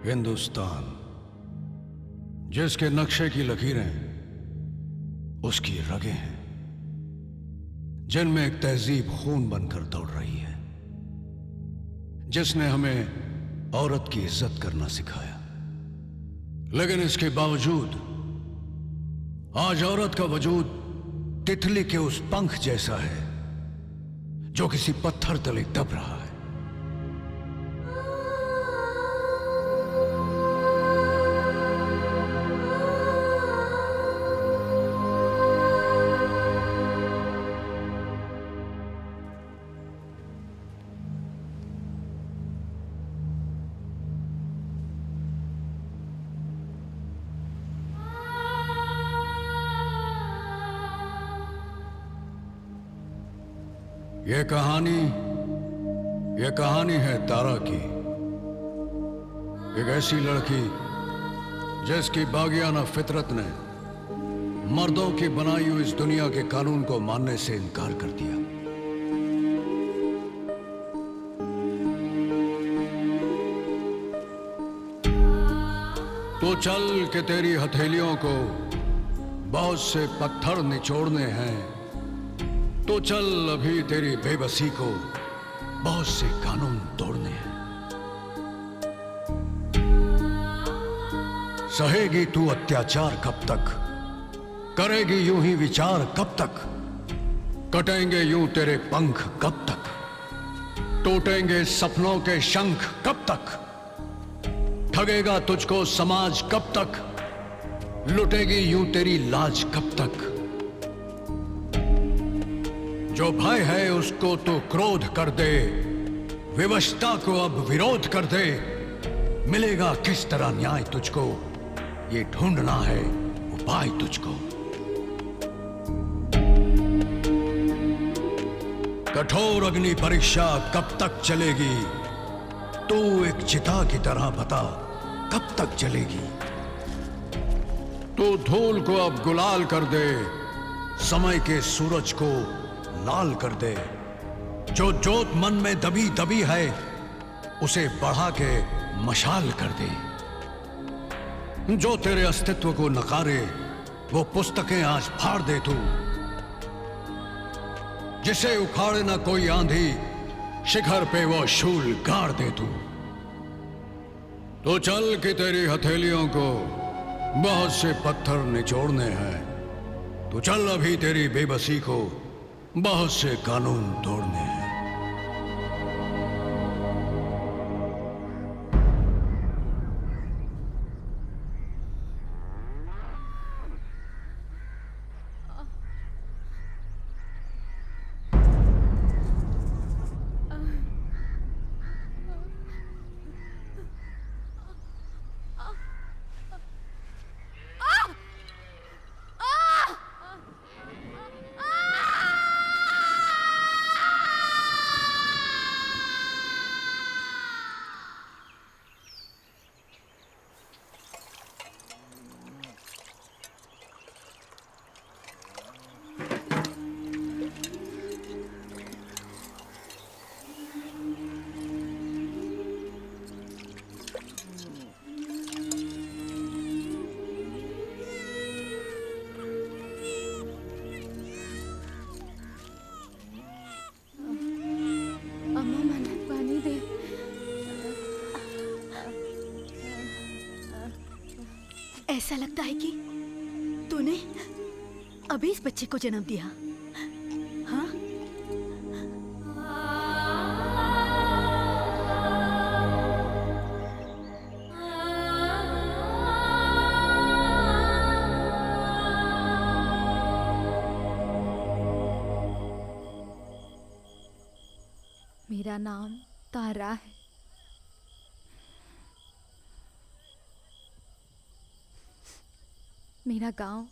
हिंदुस्तान जिसके नक्शे की लकीरें उसकी रगें हैं, जिनमें एक तहजीब खून बनकर दौड़ रही है, जिसने हमें औरत की इज्जत करना सिखाया। लेकिन इसके बावजूद आज औरत का वजूद तितली के उस पंख जैसा है जो किसी पत्थर तले दब रहा है। यह कहानी है तारा की, एक ऐसी लड़की जिसकी बागियाना फितरत ने मर्दों की बनाई हुई इस दुनिया के कानून को मानने से इनकार कर दिया। तो चल के तेरी हथेलियों को बहुत से पत्थर निचोड़ने हैं, तो चल अभी तेरी बेबसी को बहुत से कानून तोड़ने हैं। सहेगी तू अत्याचार कब तक, करेगी यूं ही विचार कब तक, कटेंगे यूं तेरे पंख कब तक, टूटेंगे सपनों के शंख कब तक, ठगेगा तुझको समाज कब तक, लुटेगी यूं तेरी लाज कब तक। जो भय है उसको तो क्रोध कर दे, विवशता को अब विरोध कर दे, मिलेगा किस तरह न्याय तुझको, ये ढूंढना है उपाय तुझको। कठोर अग्नि परीक्षा कब तक चलेगी, तू एक चिता की तरह बता कब तक जलेगी। तू धूल को अब गुलाल कर दे, समय के सूरज को लाल कर दे, जो जोत मन में दबी दबी है उसे बढ़ा के मशाल कर दे। जो तेरे अस्तित्व को नकारे वो पुस्तकें आज फाड़ दे तू, जिसे उखाड़े ना कोई आंधी शिखर पे वो शूल गाड़ दे तू। तो चल कि तेरी हथेलियों को बहुत से पत्थर निचोड़ने हैं, तो चल अभी तेरी बेबसी को बहुत से कानून तोड़ने हैं। ऐसा लगता है कि तूने अभी इस बच्चे को जन्म दिया। हाँ? मेरा नाम तारा है। मेरा गांव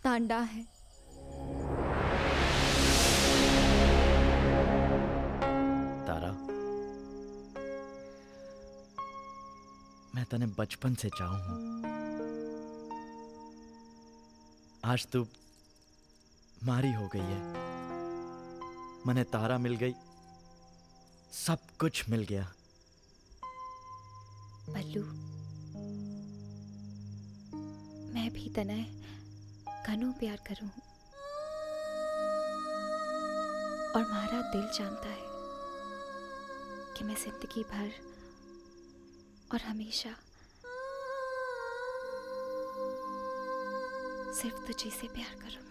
तांडा है। तारा, मैं तने बचपन से चाहूं हूं। आज तू मारी हो गई है, मने तारा मिल गई, सब कुछ मिल गया। बल्लू, मैं भी तनय घनों प्यार करूं और हमारा दिल जानता है कि मैं जिंदगी भर और हमेशा सिर्फ तुझे से प्यार करूंगी।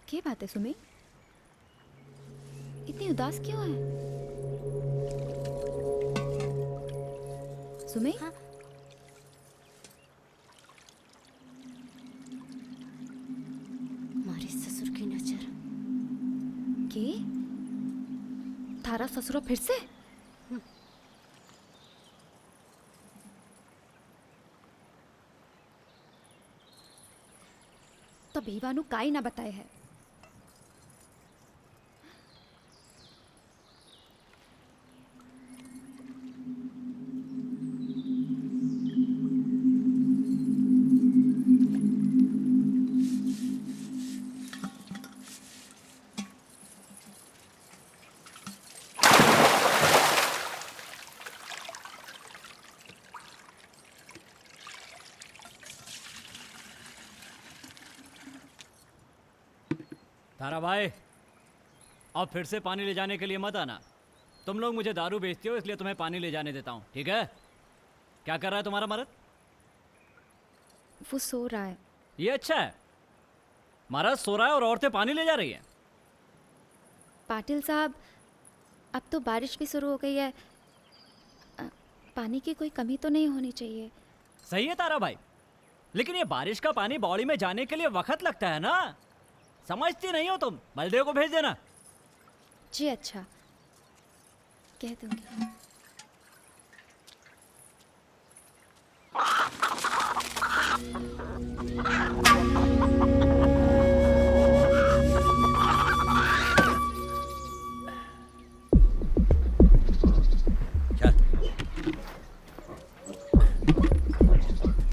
क्या बात है सुमी, इतनी उदास क्यों है? सुमी, हाँ? हमारे ससुर की नजर। के थारा ससुरा फिर से? तो बेवानु काई ना बताए है। तारा भाई, अब फिर से पानी ले जाने के लिए मत आना। तुम लोग मुझे दारू बेचते हो, इसलिए तुम्हें पानी ले जाने देता हूँ, ठीक है? क्या कर रहा है तुम्हारा मर्द? वो सो रहा है। ये अच्छा है, मर्द सो रहा है और औरतें पानी ले जा रही हैं। पाटिल साहब, अब तो बारिश भी शुरू हो गई है, पानी की कोई कमी तो नहीं होनी चाहिए। सही है तारा भाई, लेकिन ये बारिश का पानी बॉडी में जाने के लिए वक्त लगता है ना, समझती नहीं हो तुम। बलदेव को भेज देना। जी अच्छा, कह दूंगी।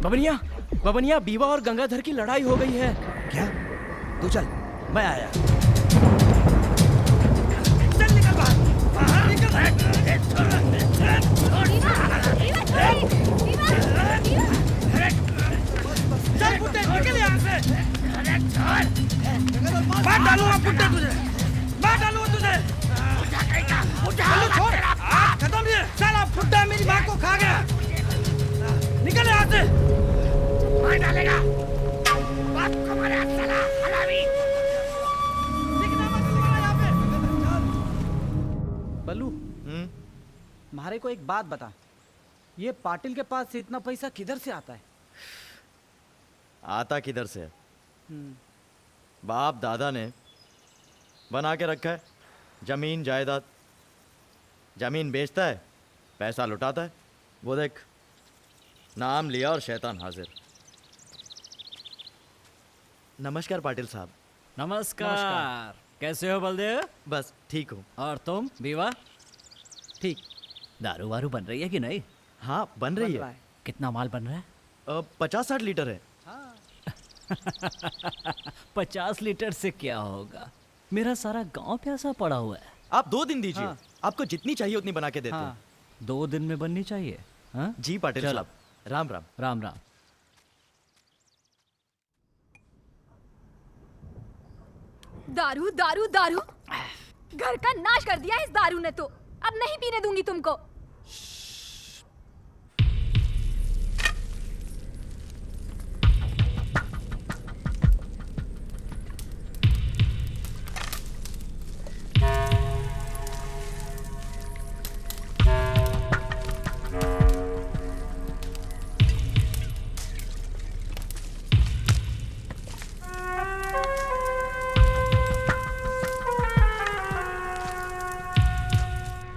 बबनिया, बबनिया, बीवा और गंगाधर की लड़ाई हो गई है। क्या? तू चल, मैं आया। चल निकल बाहर निकल। चल पुट्टे, निकल यहाँ से। मार डालूंगा पुट्टे तुझे, मार डालूंगा तुझे। चलो छोड़, खत्म ये। साला पुट्टा मेरी माँ को खा गया। निकल यहाँ से। मार डालेगा। बात को मारे साला हरामी। बल्लू, सारे को एक बात बता, ये पाटिल के पास से इतना पैसा किधर से आता है? आता किधर से है? बाप दादा ने बना के रखा है, जमीन जायदाद। जमीन बेचता है, पैसा लुटाता है। वो देख, नाम लिया और शैतान हाजिर। नमस्कार पाटिल साहब। नमस्कार। कैसे हो बलदेव? बस ठीक हूँ। और तुम बीवा? ठीक। दारू वारू बन रही है कि नहीं? हाँ, बन रही बन रहा है। कितना माल बन रहा है? 50-60 लीटर है। 50 लीटर से क्या होगा? मेरा सारा गांव प्यासा पड़ा हुआ है। आप 2 दिन दीजिए। हाँ। आपको जितनी चाहिए उतनी बना के देते हाँ। हैं। 2 दिन में बननी चाहिए। हाँ? जी पाटिल चलो। साहब, राम राम। राम राम। दारू दारू दारू, घर का नाश कर दिया इस दारू ने तो। अब नहीं पीने दूंगी तुमको।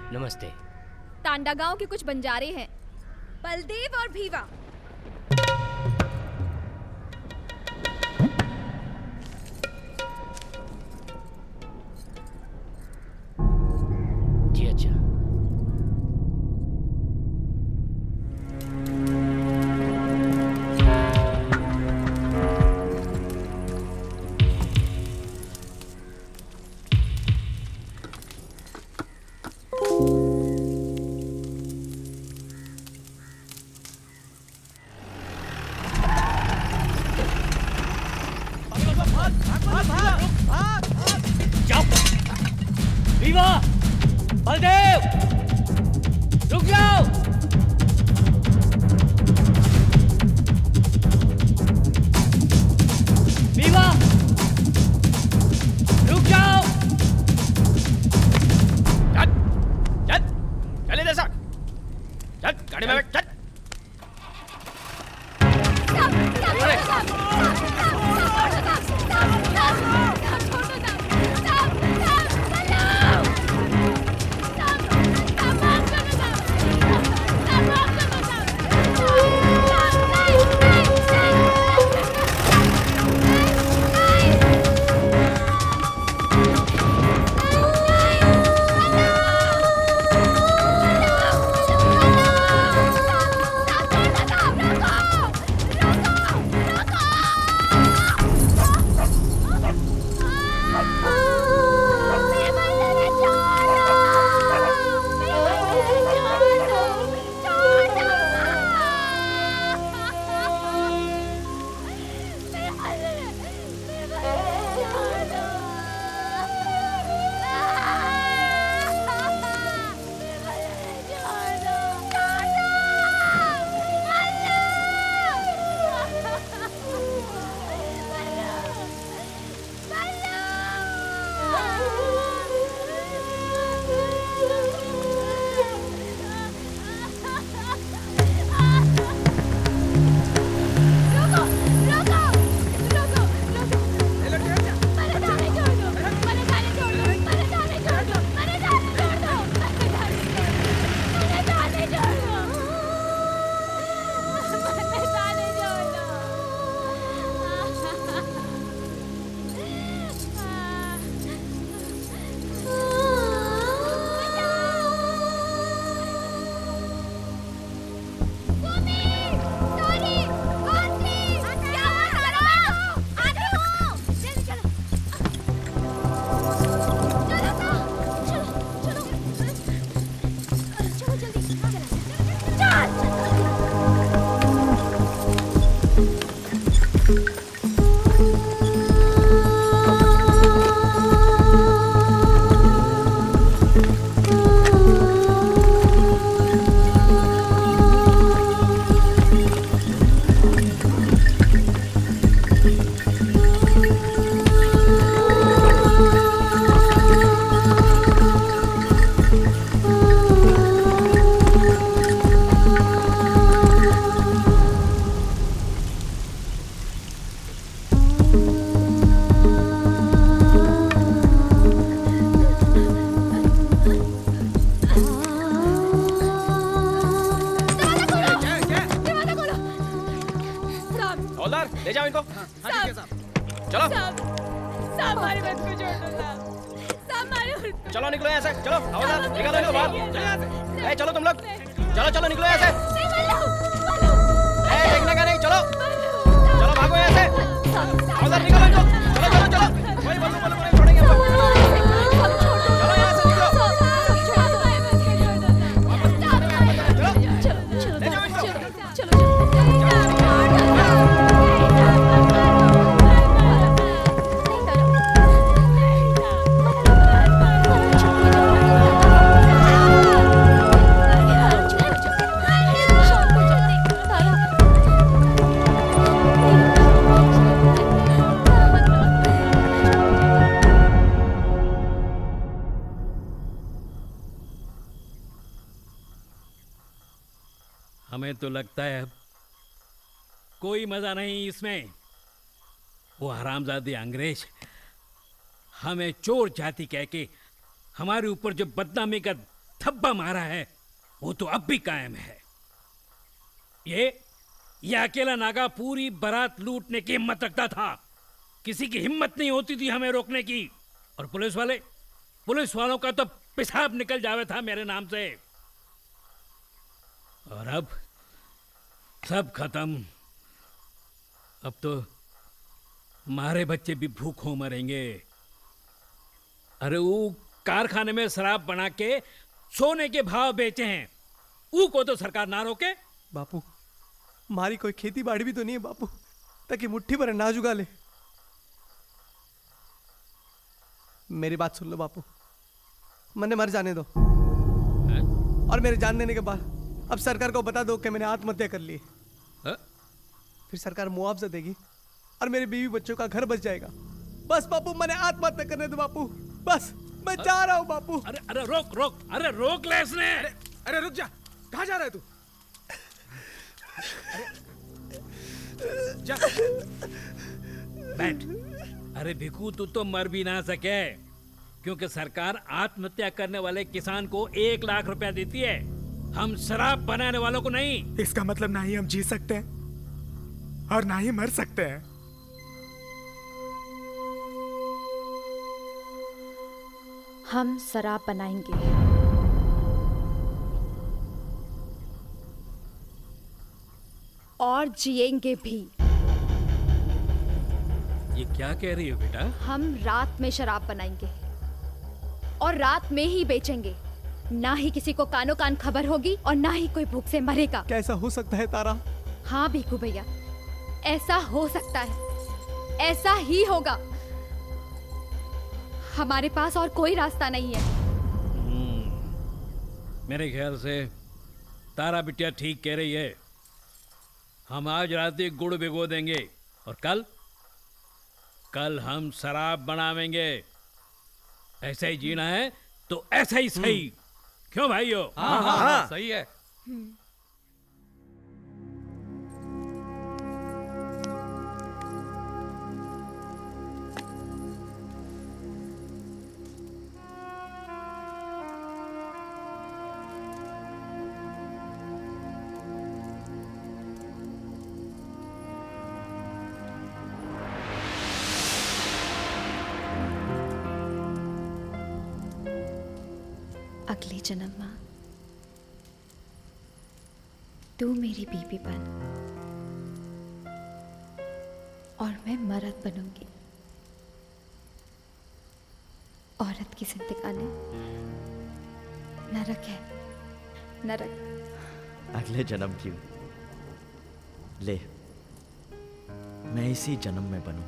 नमस्ते। तांडा गांव के कुछ बंजारे हैं, बलदेव और भीवा। जी अच्छा। बीवा! बलदेव! रुक जाओ! बीवा! रुक जाओ! चल चल चल इधर से। चल गाड़ी में बैठ। चल। हवलदार ले जाओ इनको। चलो साहब हमारे बच्चे को छोड़ दो साहब हमारे उल्टे चलो निकलो यहाँ से, चलो हवलदार निकालो इनको बाहर, चलो यहाँ से। चलो तुम लोग, चलो चलो निकलो यहाँ से। देखने का नहीं, चलो चलो भागो यहाँ से। हवलदार निकलो इनको, चलो चलो चलो, कोई बल्लू बल्लू नहीं छोड़ेंगे हम लोग। चलो यहाँ से निकलो, चलो ले जाओ इनको। हमें तो लगता है अब कोई मजा नहीं इसमें। वो हरामजादी अंग्रेज हमें चोर जाति कह के हमारे ऊपर जो बदनामी का धब्बा मारा है वो तो अब भी कायम है। ये अकेला नागा पूरी बारात लूटने की हिम्मत रखता था, किसी की हिम्मत नहीं होती थी हमें रोकने की। और पुलिस वालों का तो पेशाब निकल जावे था मेरे नाम से। और अब सब खत्म। अब तो हमारे बच्चे भी भूखों मरेंगे। अरे वो कारखाने में शराब बना के सोने के भाव बेचे हैं, वो को तो सरकार ना रोके। बापू हमारी कोई खेती बाड़ी भी तो नहीं है बापू, ताकि मुट्ठी भर अनाज उगा ले। मेरी बात सुन लो बापू, मैंने मर जाने दो। और मेरे जान देने के बाद अब सरकार को बता दो कि मैंने आत्महत्या कर ली। फिर सरकार मुआवजा देगी और मेरे बीवी बच्चों का घर बच जाएगा। बस बापू मैंने आत्महत्या करने दो बापू, बस मैं जा रहा हूँ बापू। अरे अरे रोक, अरे रोक ले इसने। अरे रुक जा, कहाँ जा रहा है तू? जा बैठ। अरे भिखू तू तो मर भी ना सके, क्योंकि सरकार आत्महत्या करने वाले किसान को 1 लाख रुपया देती है, हम शराब बनाने वालों को नहीं। इसका मतलब ना ही हम जी सकते हैं और ना ही मर सकते हैं। हम शराब बनाएंगे और जिएंगे भी। ये क्या कह रही हो बेटा? हम रात में शराब बनाएंगे और रात में ही बेचेंगे। ना ही किसी को कानो कान खबर होगी और ना ही कोई भूख से मरेगा। कैसा हो सकता है तारा? हाँ भिखू भैया, ऐसा हो सकता है, ऐसा ही होगा। हमारे पास और कोई रास्ता नहीं है। मेरे ख्याल से तारा बिटिया ठीक कह रही है। हम आज रात ही गुड़ भिगो देंगे और कल हम शराब बनावेंगे। ऐसा ही जीना है तो ऐसा ही सही। क्यों भाइयों? हाँ सही है। अगले जन्म में तू मेरी बीवी बन और मैं मर्द बनूंगी। औरत की जिंदगानी नरक है, नरक। अगले जन्म की ले, मैं इसी जन्म में बनूं।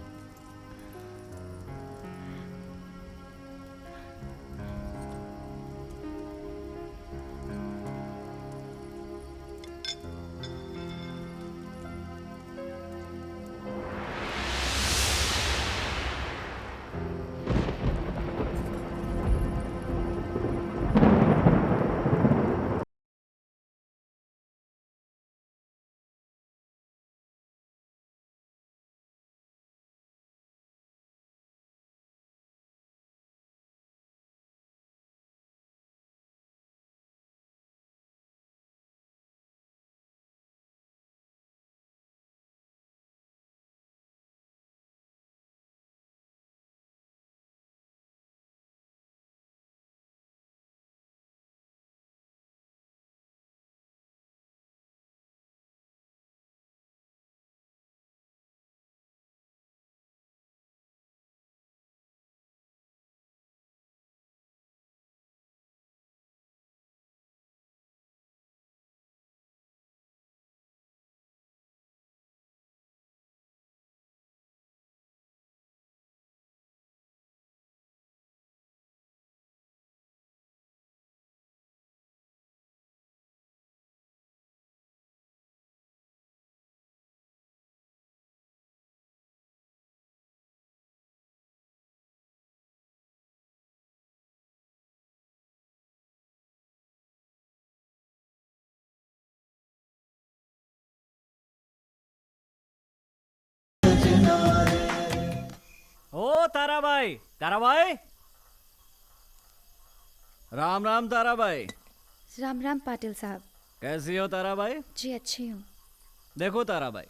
ओ ताराबाई, ताराबाई। राम राम ताराबाई। राम राम पाटिल साहब। कैसी हो ताराबाई? जी अच्छी हूँ। देखो ताराबाई,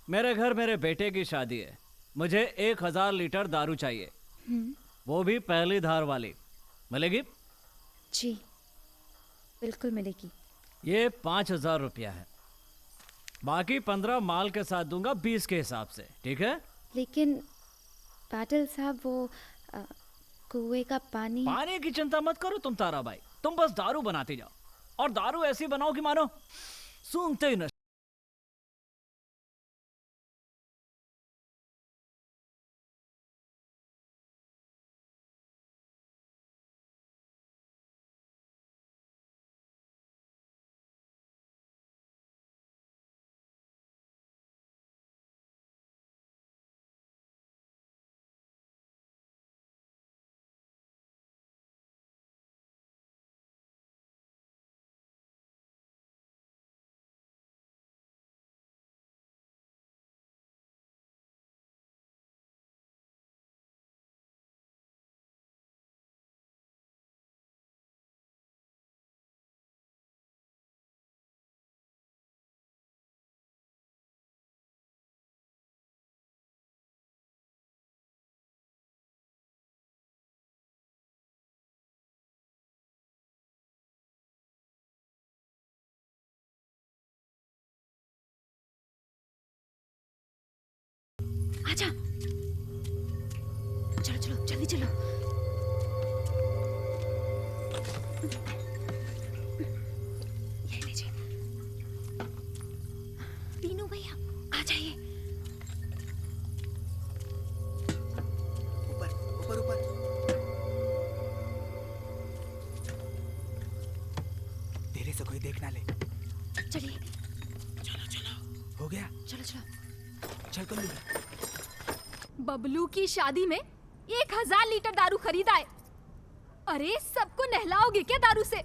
मेरे घर मेरे बेटे की शादी है। मुझे 1000 लीटर दारू चाहिए, वो भी पहली धार वाली। मिलेगी? जी बिल्कुल मिलेगी। ये 5000 रुपया है, बाकी 15 माल के साथ दूंगा 20 के हिसाब से, ठीक है? लेकिन पाटिल साहब वो कुएं का पानी। पानी की चिंता मत करो तुम ताराबाई, तुम बस दारू बनाते जाओ, और दारू ऐसी बनाओ कि मानो सूंघते ही न। आजा, चलो चलो जल्दी चलो। ये लीजिए। तीनों भैया आ जाइए। ऊपर ऊपर ऊपर। धीरे से कोई देख ना ले। चलिए। चलो चलो, हो गया। चलो चलो। चल कर लूंगा। बबलू की शादी में 1000 लीटर दारू खरीदा है। अरे सबको नहलाओगे क्या दारू से?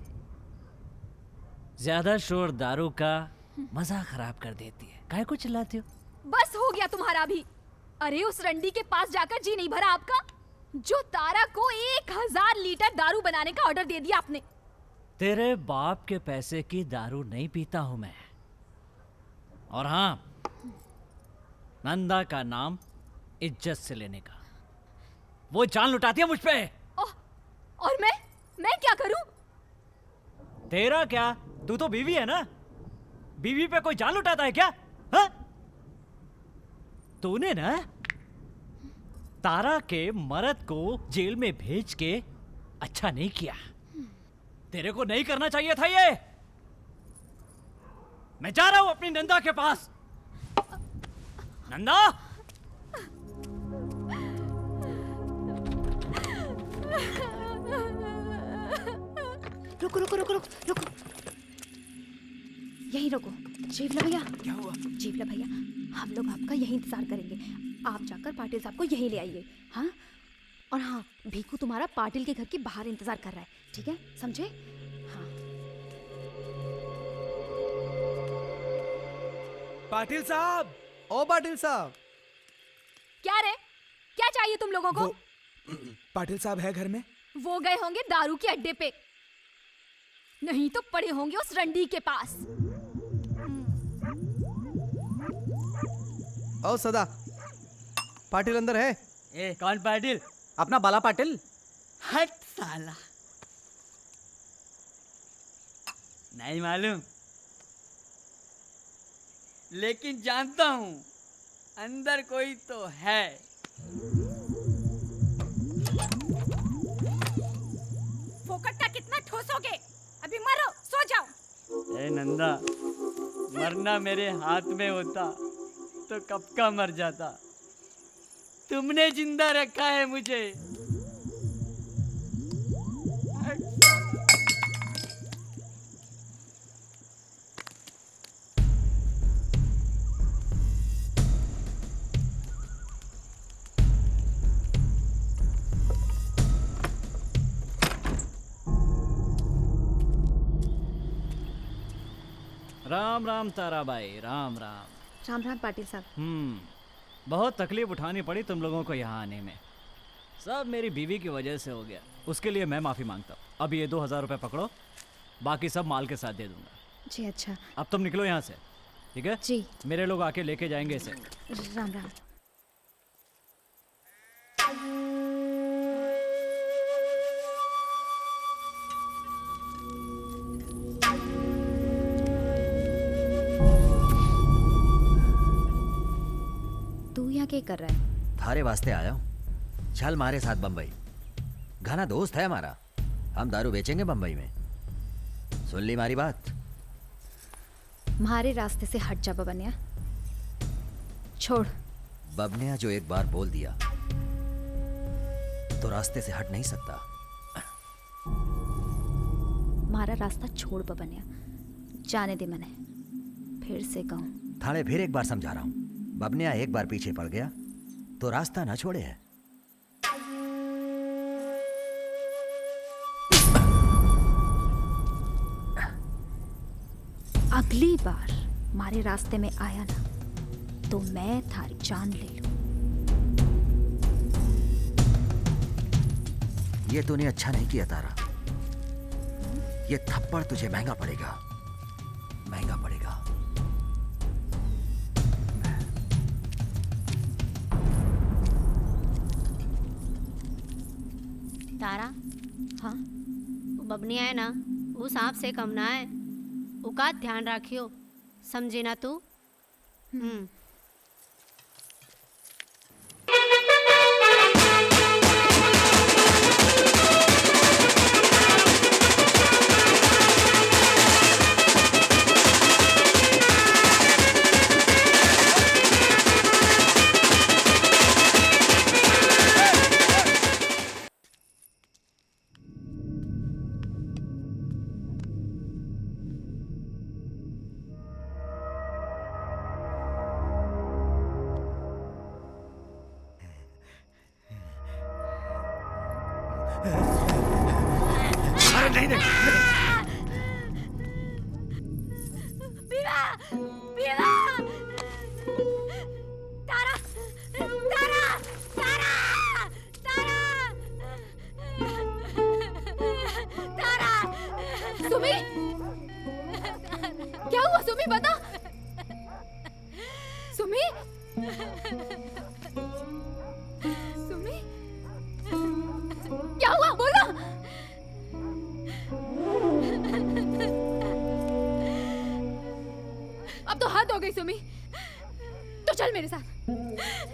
ज्यादा शोर दारू का मजा खराब कर देती है, काहे को चिल्लाती हो? बस हो गया तुम्हारा भी। अरे उस रंडी के पास जाकर जी नहीं भरा आपका, जो तारा को 1000 लीटर दारू बनाने का ऑर्डर दे दिया आपने। तेरे बाप के पैसे की दारू नहीं पीता हूं मैं। और हाँ, नंदा का नाम इज्जत से लेने का। वो जान लुटाती है मुझ पे। और मैं क्या करूं? तेरा क्या, तू तो बीवी है ना? बीवी पे कोई जान लुटाता है क्या? हा? तूने ना तारा के मर्द को जेल में भेज के अच्छा नहीं किया। तेरे को नहीं करना चाहिए था ये। मैं जा रहा हूं अपनी नंदा के पास। नंदा, रुको रुको रुको रुको रुको, यहीं रुको। जीवला भैया। क्या हुआ? जीवला भैया, हम लोग आपका यहीं इंतजार करेंगे। आप जाकर पाटिल साहब को यहीं ले आइए। हाँ, और हाँ, भीखू तुम्हारा पाटिल के घर के बाहर इंतजार कर रहा है, ठीक है? समझे? हाँ। पाटिल साहब, ओ पाटिल साहब। क्या रे, क्या चाहिए तुम लोगों को? पाटिल साहब है घर में? वो गए होंगे दारू के अड्डे पे, नहीं तो पड़े होंगे उस रंडी के पास। ओ सदा, पाटिल अंदर है? ए कौन पाटिल? अपना बाला पाटिल? हट साला, नहीं मालूम, लेकिन जानता हूं अंदर कोई तो है। फोकट का कितना ठोसोगे? अभी मरो, सो जाओ। ए नंदा, मरना मेरे हाथ में होता तो कब का मर जाता। तुमने जिंदा रखा है मुझे। राम राम ताराबाई, राम राम। राम राम पाटिल साहब। बहुत तकलीफ उठानी पड़ी तुम लोगों को यहाँ आने में। सब मेरी बीवी की वजह से हो गया, उसके लिए मैं माफ़ी मांगता हूँ। अब ये 2000 रुपये पकड़ो, बाकी सब माल के साथ दे दूंगा। जी अच्छा। अब तुम निकलो यहाँ से, ठीक है? जी। मेरे लोग आके लेके जाएंगे इसे। राम राम। तू यहाँ क्या कर रहा है? थारे वास्ते आया हूँ। चल मारे साथ बम्बई। घना दोस्त है हमारा, हम दारू बेचेंगे बम्बई में। सुन ली मारी बात? हमारे रास्ते से हट जा बबनिया, छोड़। बबनिया जो एक बार बोल दिया तो रास्ते से हट नहीं सकता। हमारा रास्ता छोड़ बबनिया, जाने दे। मैंने फिर से कहूँ। थाने फिर एक बार समझा रहा हूँ, बबनिया एक बार पीछे पड़ गया तो रास्ता ना छोड़े है। अगली बार हमारे रास्ते में आया ना तो मैं थारी जान ले लूं। ये तूने अच्छा नहीं किया तारा, ये थप्पड़ तुझे महंगा पड़ेगा, महंगा पड़ेगा। तारा, हाँ बबनी है ना, वो सांप से कम ना है। उका ध्यान रखियो, समझे ना तू? अरे नहीं नहीं, बीवा, बीवा, तारा, तारा, तारा, तारा, तारा, सुमी, क्या हुआ सुमी? बता सुमी, सुमी, क्या हुआ? बोलो। अब तो हद हो गई सुमी, तो चल मेरे साथ।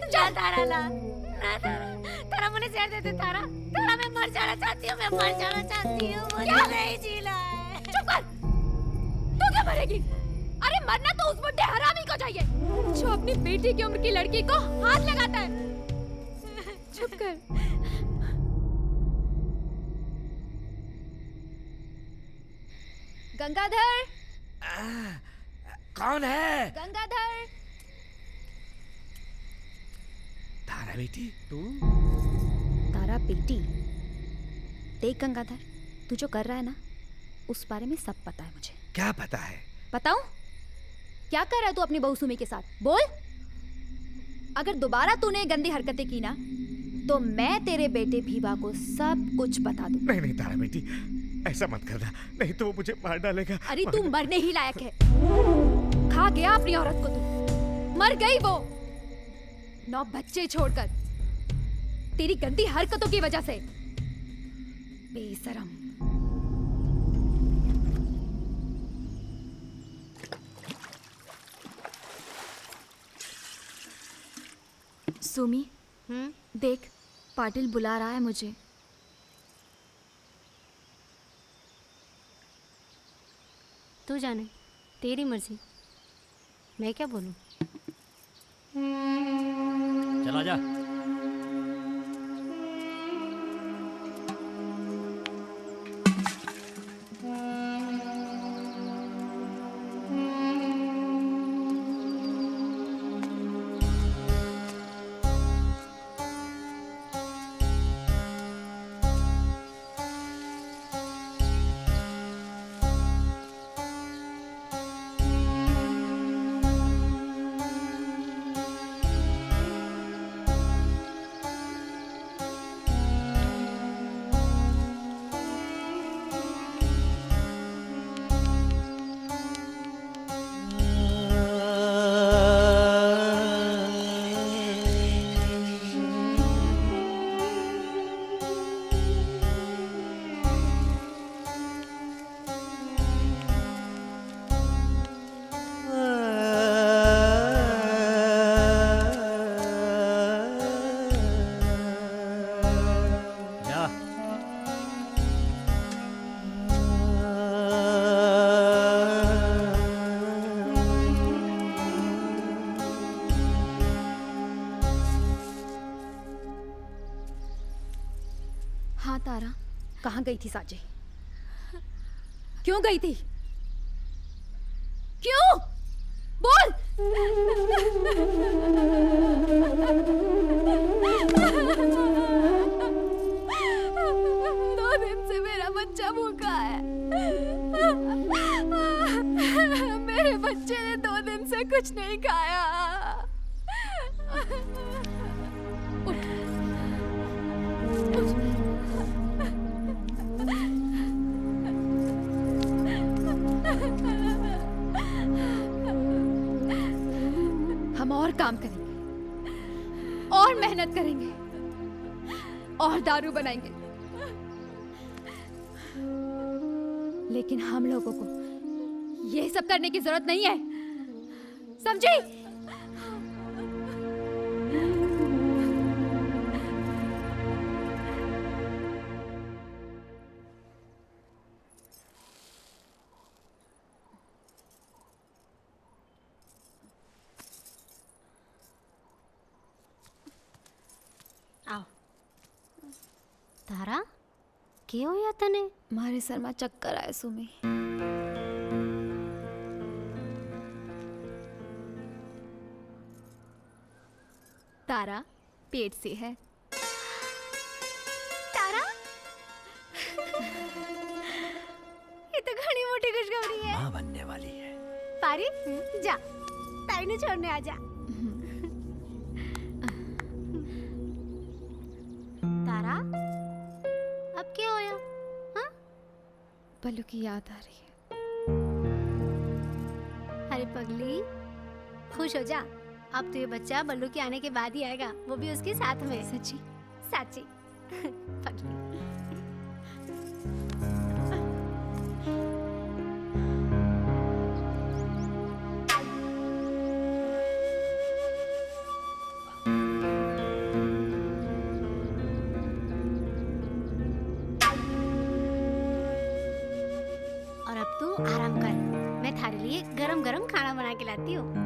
चल तारा ला, ना तारा, तारा मुझे शेर दे दे तारा। तारा मैं मर जाना चाहती हूँ, मैं मर जाना चाहती हूँ, मुझे नहीं जीना है। चुप कर, तू क्या मरेगी? अरे मरना तो उस बुड्ढे हरामी को चाहिए जो अपनी बेटी की उम्र की लड़की को हाथ लगाता है। चुप कर। गंगाधर, कौन है? गंगाधर। तारा बेटी तू? तारा बेटी? देख गंगाधर, तू जो कर रहा है ना, उस बारे में सब पता है मुझे। क्या पता है? बताऊं? क्या कर रहा है तू अपनी बहू सुमी के साथ? बोल। अगर दोबारा तूने गंदी हरकतें की ना, तो मैं तेरे बेटे भीवा को सब कुछ बता दूं। नहीं नहीं तारा बेटी, ऐसा मत करना, नहीं तो वो मुझे मार डालेगा। अरे तू मरने ही लायक है। खा गया अपनी औरत को तू, मर गई वो 9 बच्चे छोड़कर, तेरी गंदी हरकतों की वजह से। बेशरम। सुमी, देख, पाटिल बुला रहा है मुझे। तू जाने, तेरी मर्जी, मैं क्या बोलूं? चला जा। तारा कहाँ गई थी साजे? क्यों गई थी? क्यों? बोल। दो दिन से मेरा बच्चा भूखा है। मेरे बच्चे ने 2 दिन से कुछ नहीं खाया। उठ। हम और काम करेंगे और मेहनत करेंगे और दारू बनाएंगे, लेकिन हम लोगों को ये सब करने की जरूरत नहीं है, समझी? तारा के होया तने? मारे सर में चक्कर आए सुमी। तारा पेट से है। तारा ये तो घनी मोटी खुशखबरी है। माँ बनने वाली है। पारी जा ताई ने छोड़ने आ जा। तारा अब क्या होया? हाँ? बल्लू की याद आ रही है। अरे पगली खुश हो जा, अब तो ये बच्चा बल्लू के आने के बाद ही आएगा, वो भी उसके साथ में। सच्ची? सच्ची। पगली और अब तू आराम कर, मैं थारे लिए गरम गरम खाना बना के लाती हूँ।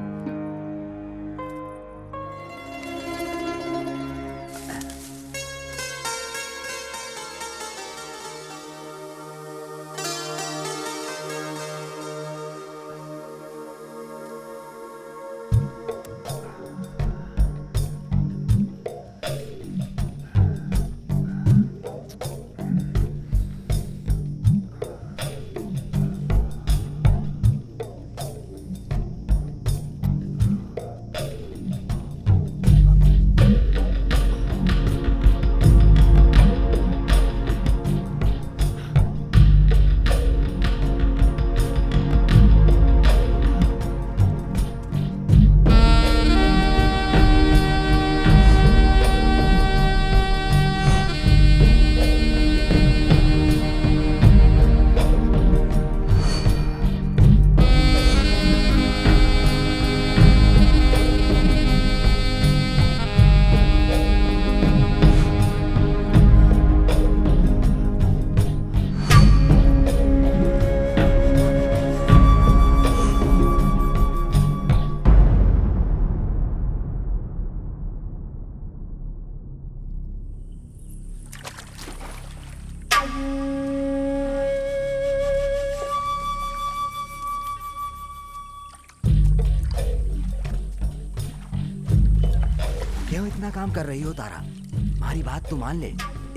क्यों इतना काम कर रही हो तारा? हमारी बात तू मान ले।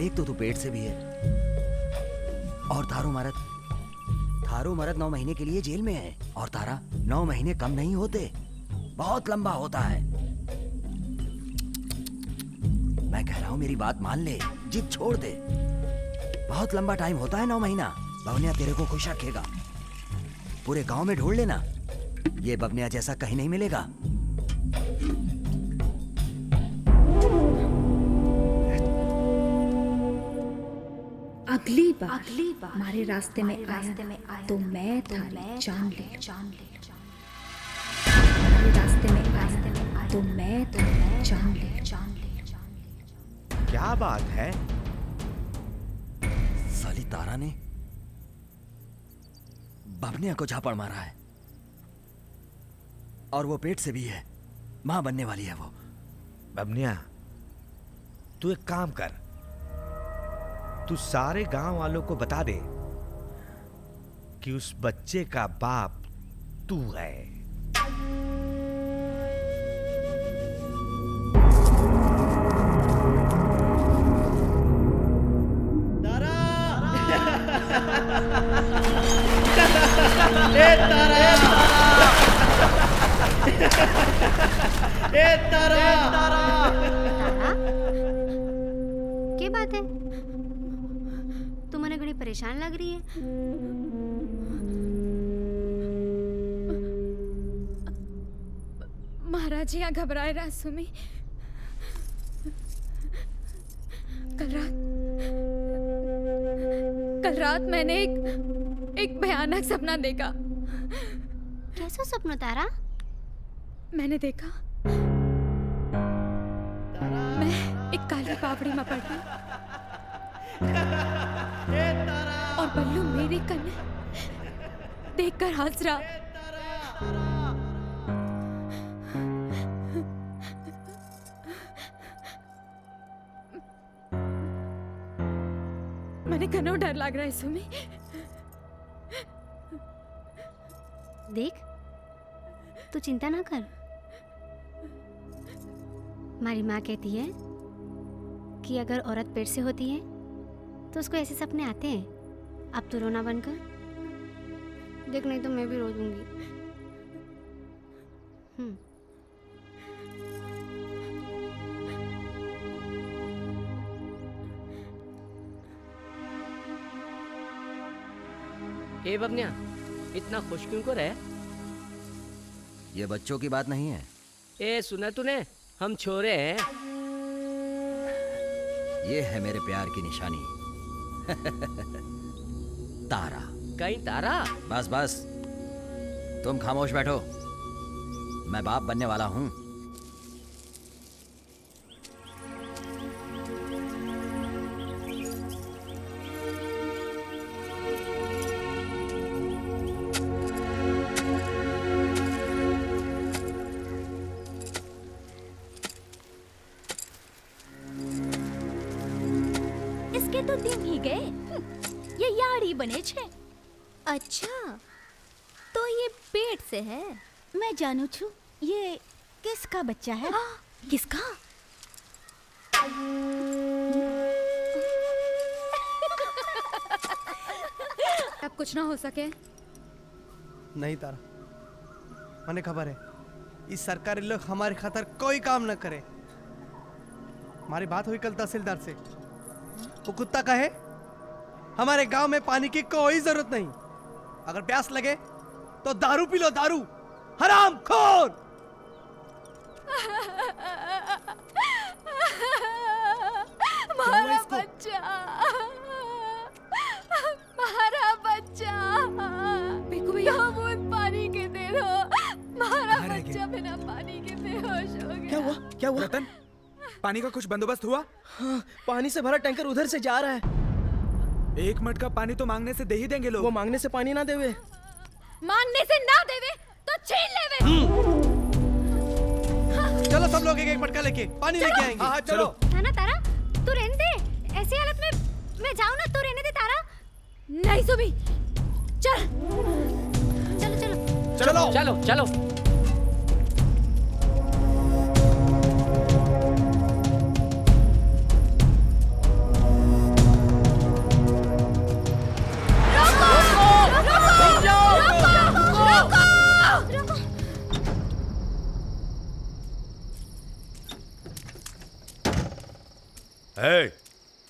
एक तो तू पेट से भी है और थारू मरद 9 महीने के लिए जेल में है। और तारा 9 महीने कम नहीं होते, बहुत लंबा होता है। मैं कह रहा हूँ मेरी बात मान ले, जिद छोड़ दे। बहुत लंबा टाइम होता है 9 महीना। बवनिया तेरे को खुश रखेगा। पूरे गांव में ढूंढ लेना, ये बवनिया जैसा कहीं नहीं मिलेगा। अगली बार हमारे रास्ते में आया तो मैं थारी जान ले लूं। हमारे रास्ते में आया तो मैं थारी जान ले लूं। क्या बात है? साली तारा ने बवनिया को झापड़ मारा है और वो पेट से भी है। मां बनने वाली है वो। बवनिया, तू एक काम कर, तू तू सारे गांव वालों को बता दे कि उस बच्चे का बाप तू है। क्या बात है? तू मने घड़ी परेशान लग रही है। महाराज यहाँ घबराए रहा सुमी। कल रात मैंने एक भयानक सपना देखा। कैसा सपना तारा? मैंने देखा मैं एक काली पापड़ी में पड़ी और बल्लू मेरे कन्ने देखकर हंस रहा। मैंने कनो डर लग रहा है सुमी। देख, तू चिंता ना कर। हमारी माँ कहती है कि अगर औरत पेट से होती है तो उसको ऐसे सपने आते हैं। अब तू रोना बंद कर। देख, नहीं तो मैं भी रो दूंगी। ए बबनिया, इतना खुश क्यों को रहे? ये बच्चों की बात नहीं है। ए सुना तूने, हम छोरे हैं। ये है मेरे प्यार की निशानी। तारा। कहीं तारा? बस बस, तुम खामोश बैठो। मैं बाप बनने वाला हूं। इसके तो दिन ही गए। ये यारी बने छे। अच्छा, तो ये पेट से है। मैं जानू छू ये किसका बच्चा है? किसका? अब कुछ ना हो सके। नहीं तारा, मैंने खबर है इस सरकारी लोग हमारे खातर कोई काम न करे। हमारी बात हुई कल तहसीलदार से। वो कुत्ता कहे हमारे गांव में पानी की कोई जरूरत नहीं। अगर प्यास लगे तो दारू पी लो, दारू। हराम खोर। मारा बच्चा, मारा बच्चा। दो बूंद पानी के दे दो। मारा बच्चा बिना पानी के बेहोश हो गया। क्या हुआ? क्या हुआ? रतन, पानी का कुछ बंदोबस्त हुआ? हाँ, पानी से भरा टैंकर उधर से जा रहा है। 1 मिनट का पानी तो मांगने से दे ही देंगे लोग। वो मांगने से पानी ना देवे। मांगने से ना देवे तो छीन लेवे। चलो सब लोग एक मटका लेके पानी लेके आएंगे। हाँ, चलो। ना तारा, तू रहने दे। ऐसी हालत में मैं जाऊं ना, तू रहने दे तारा। नहीं सुमी, चल। चलो चलो चलो।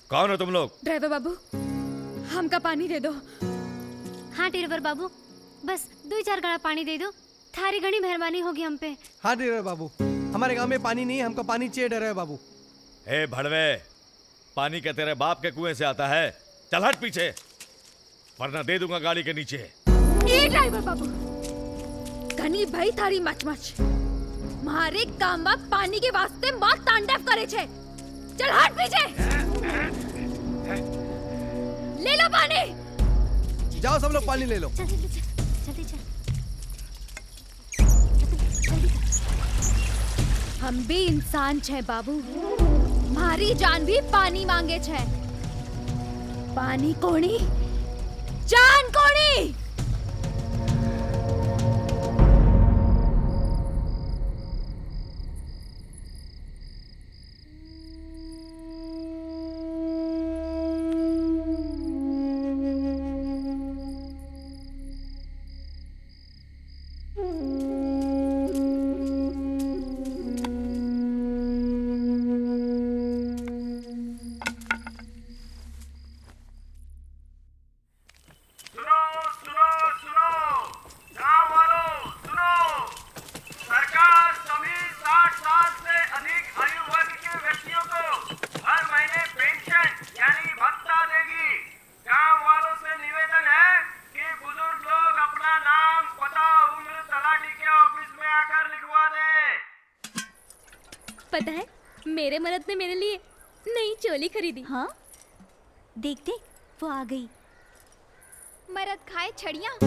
कौन हो तुम लोग? ड्राइवर बाबू, हमका पानी दे दो। हाँ ड्राइवर बाबू, बस 2-4 गड़ा पानी दे दो। थारी घनी मेहरबानी होगी हम पे। हाँ ड्राइवर बाबू, हमारे गांव में पानी नहीं है, हमको पानी चाहिए ड्राइवर बाबू। हे भड़वे, पानी के तेरे बाप के कुएं से आता है। चल हट पीछे, वरना दे दूंगा गाड़ी के नीचे। ए ड्राइवर बाबू, घनी भाई थारी मच मारे काम पानी के वास्ते मार तांडव करे छे। चल हट पीछे। ले लो पानी। जाओ सब लोग पानी ले लो। जल्दी चल। हम भी इंसान छे बाबू, मारी जान भी पानी मांगे छे। पानी कोणी, जान कोणी। पता है मेरे मरद ने मेरे लिए नई चोली खरीदी। हाँ देख देख वो आ गई। मरद खाए छड़ियाँ,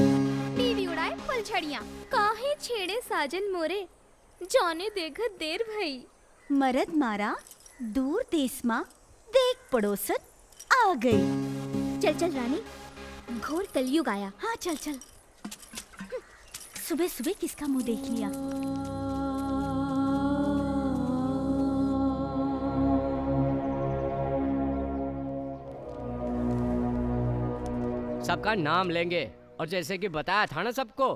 टीवी उड़ाए फुल छड़ियाँ। काहे छेड़े साजन मोरे, जाने देखत देर भई। मरद मारा दूर देश मा, देख पड़ोसन आ गई। चल चल रानी, घोर कलयुग आया। हाँ चल चल। सुबह सुबह किसका मुंह देख लिया। सबका नाम लेंगे और जैसे कि बताया था ना सबको,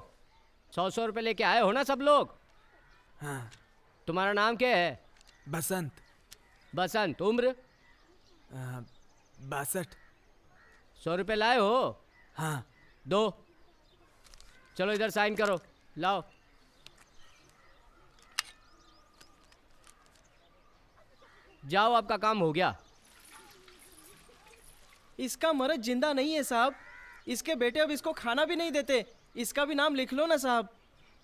100-100 रुपए लेके आए हो ना सब लोग। हाँ। तुम्हारा नाम क्या है? बसंत। बसंत। उम्र? 62। 100 रुपए लाए हो? हाँ। दो। चलो इधर साइन करो, लाओ। जाओ, आपका काम हो गया। इसका मर्द जिंदा नहीं है साहब, इसके बेटे अब इसको खाना भी नहीं देते। इसका भी नाम लिख लो ना साहब।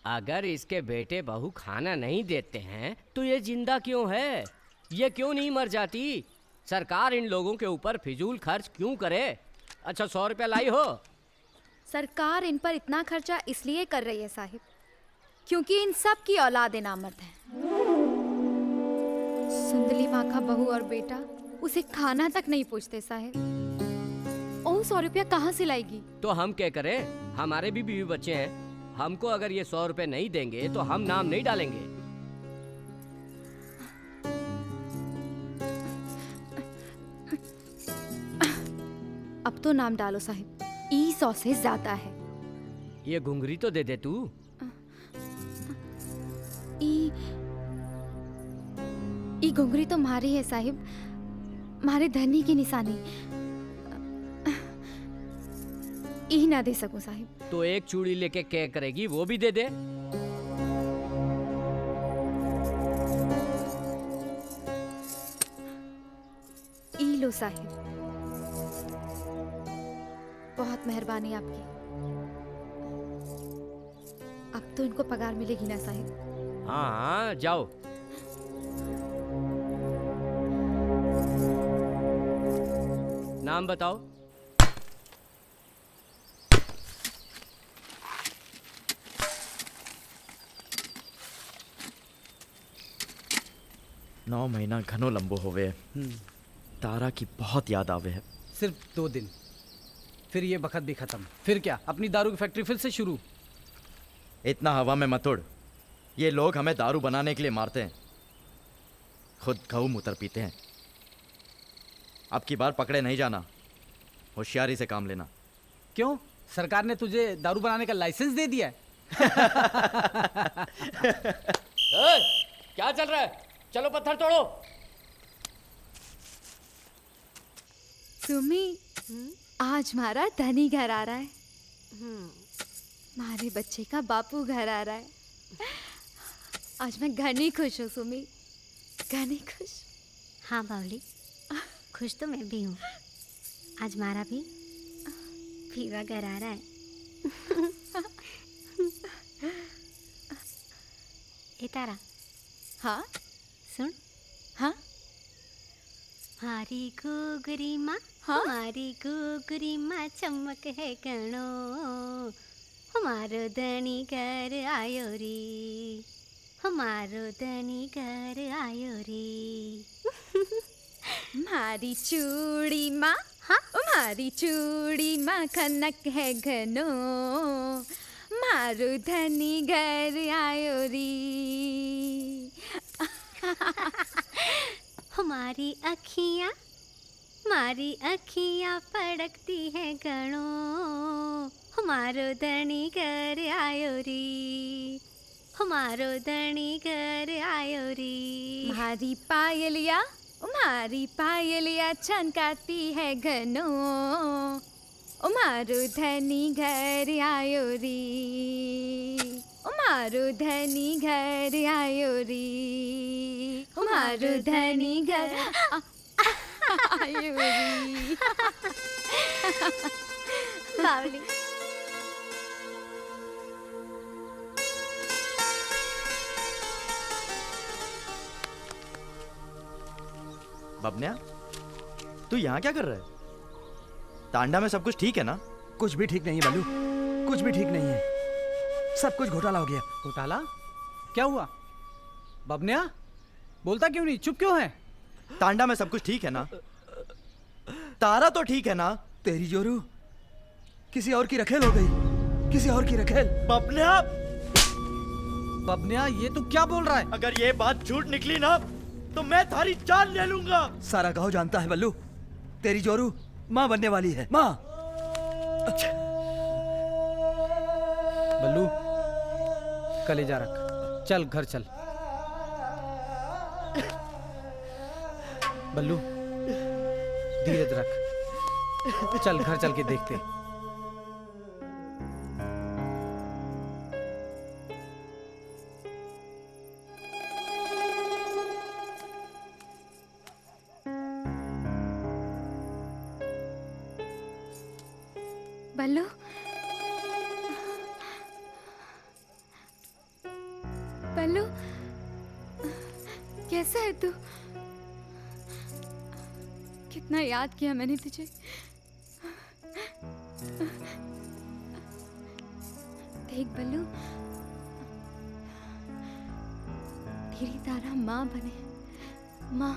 अगर इसके बेटे बहू खाना नहीं देते हैं तो ये जिंदा क्यों है? ये क्यों नहीं मर जाती? सरकार इन लोगों के ऊपर फिजूल खर्च क्यों करे? अच्छा 100 रुपया लाई हो? सरकार इन पर इतना खर्चा इसलिए कर रही है साहिब, क्योंकि इन सब की औलाद नामर्द है। सुंदली माँ का बहू और बेटा उसे खाना तक नहीं पूछते साहिब। ओ 100 रुपया कहाँ से लाएगी? तो हम क्या करें? हमारे भी बीवी बच्चे हैं। हमको अगर ये 100 रुपए नहीं देंगे तो हम नाम नहीं डालेंगे। अब तो नाम डालो साहिब, ई 100 से ज्यादा है। ये घुंघरी तो दे दे तू। ई घुंघरी तो मारी है साहिब, मारे धनी की निशानी। ई ना दे सकूं साहिब। तो एक चूड़ी लेके क्या करेगी, वो भी दे दे। ई लो साहिब, बहुत मेहरबानी आपकी। अब तो इनको पगार मिलेगी ना साहिब? हाँ हाँ जाओ। नाम बताओ। नौ महीना घनो लंबो होवे। तारा की बहुत याद आवे है। सिर्फ 2 दिन, फिर ये बखत भी खत्म। फिर क्या, अपनी दारू की फैक्ट्री फिर से शुरू। इतना हवा में मत उड़। ये लोग हमें दारू बनाने के लिए मारते हैं, खुद गऊ मूत्र पीते हैं। अब की बार पकड़े नहीं जाना, होशियारी से काम लेना। क्यों, सरकार ने तुझे दारू बनाने का लाइसेंस दे दिया है? क्या चल रहा है? चलो पत्थर तोड़ो। सुमी, आज हमारा धनी घर आ रहा है। हमारे बच्चे का बापू घर आ रहा है। आज मैं घनी खुश हूँ सुमी, घनी खुश। हाँ बावली, खुश तो मैं भी हूँ। आज मारा भी फीवा घर आ रहा है। ए तारा। हाँ सुन। हाँ हमारी घुघरी माँ, हमारी घुघरी माँ चमक है कणो, हमारो धनी घर आयो रे, हमारो धनी घर आयो रे। मारी चूड़ी माँ, हाँ मारी चूड़ी माखनक है घनो, मारू धनी घर आयो री। हमारी अखियाँ मारी अखियाँ पड़कती है घणो, हमारो धनी घर आयो री, हमारो धनी घर आयो री। मारी पायलिया छनकाती है घनो, मारो धनी घर आयो री, मारो धनी घर आयो री, मारो धनी घर आयो री। बावली। बबन्या, तू यहाँ क्या कर रहा है? तांडा में सब कुछ ठीक है ना? कुछ भी ठीक नहीं है बल्लू, कुछ भी ठीक नहीं है। सब कुछ घोटाला हो गया। घोटाला? क्या हुआ? बबन्या बोलता क्यों नहीं, चुप क्यों है? तांडा में सब कुछ ठीक है ना? तारा तो ठीक है ना? तेरी जोरू किसी और की रखेल हो गई, किसी और की रखेल। बबन्या, बबन्या ये तू क्या बोल रहा है? अगर ये बात झूठ निकली ना तो मैं थारी जान ले लूंगा। सारा गांव जानता है बल्लू, तेरी जोरू माँ बनने वाली है। माँ। बल्लू कलेजा रख, चल घर चल। बल्लू धीरज रख, चल घर चल के देखते। बल्लू, बल्लू कैसा है तू? कितना याद किया मैंने तुझे। देख बल्लू, तेरी तारा माँ बने, माँ।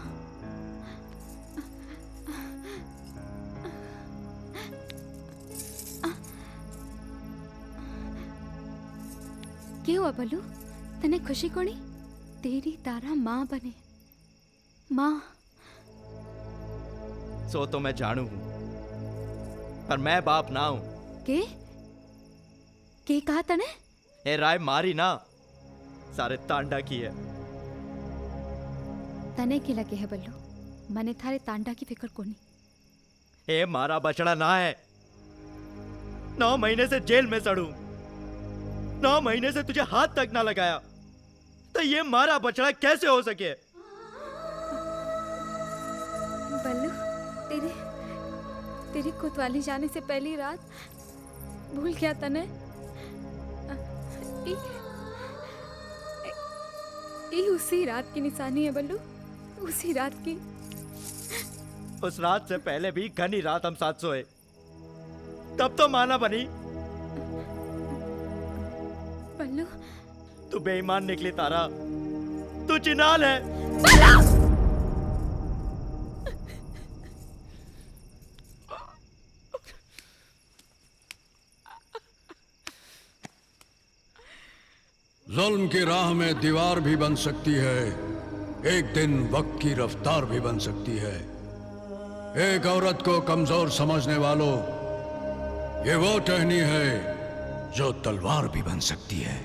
क्या हुआ बल्लू, तने खुशी कोनी? तेरी तारा माँ बने, माँ। सो तो मैं जानू हूं, पर मैं बाप ना हूं। के कहा तने? ए राय मारी ना सारे तांडा की है। तने की लगे है बल्लू, मने थारे तांडा की फिक्र कोनी। ए मारा बछड़ा ना है, 9 महीने से जेल में सड़ू, 9 महीने से तुझे हाथ तक ना लगाया, तो ये मारा बछड़ा कैसे हो सके? बल्लू, तेरी कोतवाली जाने से पहली रात भूल गया तने। ये उसी रात की निशानी है बल्लू, उसी रात की। उस रात से पहले भी घनी रात हम साथ सोए, तब तो माना बनी। बल्लू, तू बेईमान निकली तारा, तू चिनाल है। जुल्म की राह में दीवार भी बन सकती है, एक दिन वक्त की रफ्तार भी बन सकती है। एक औरत को कमजोर समझने वालों, ये वो टहनी है जो तलवार भी बन सकती है।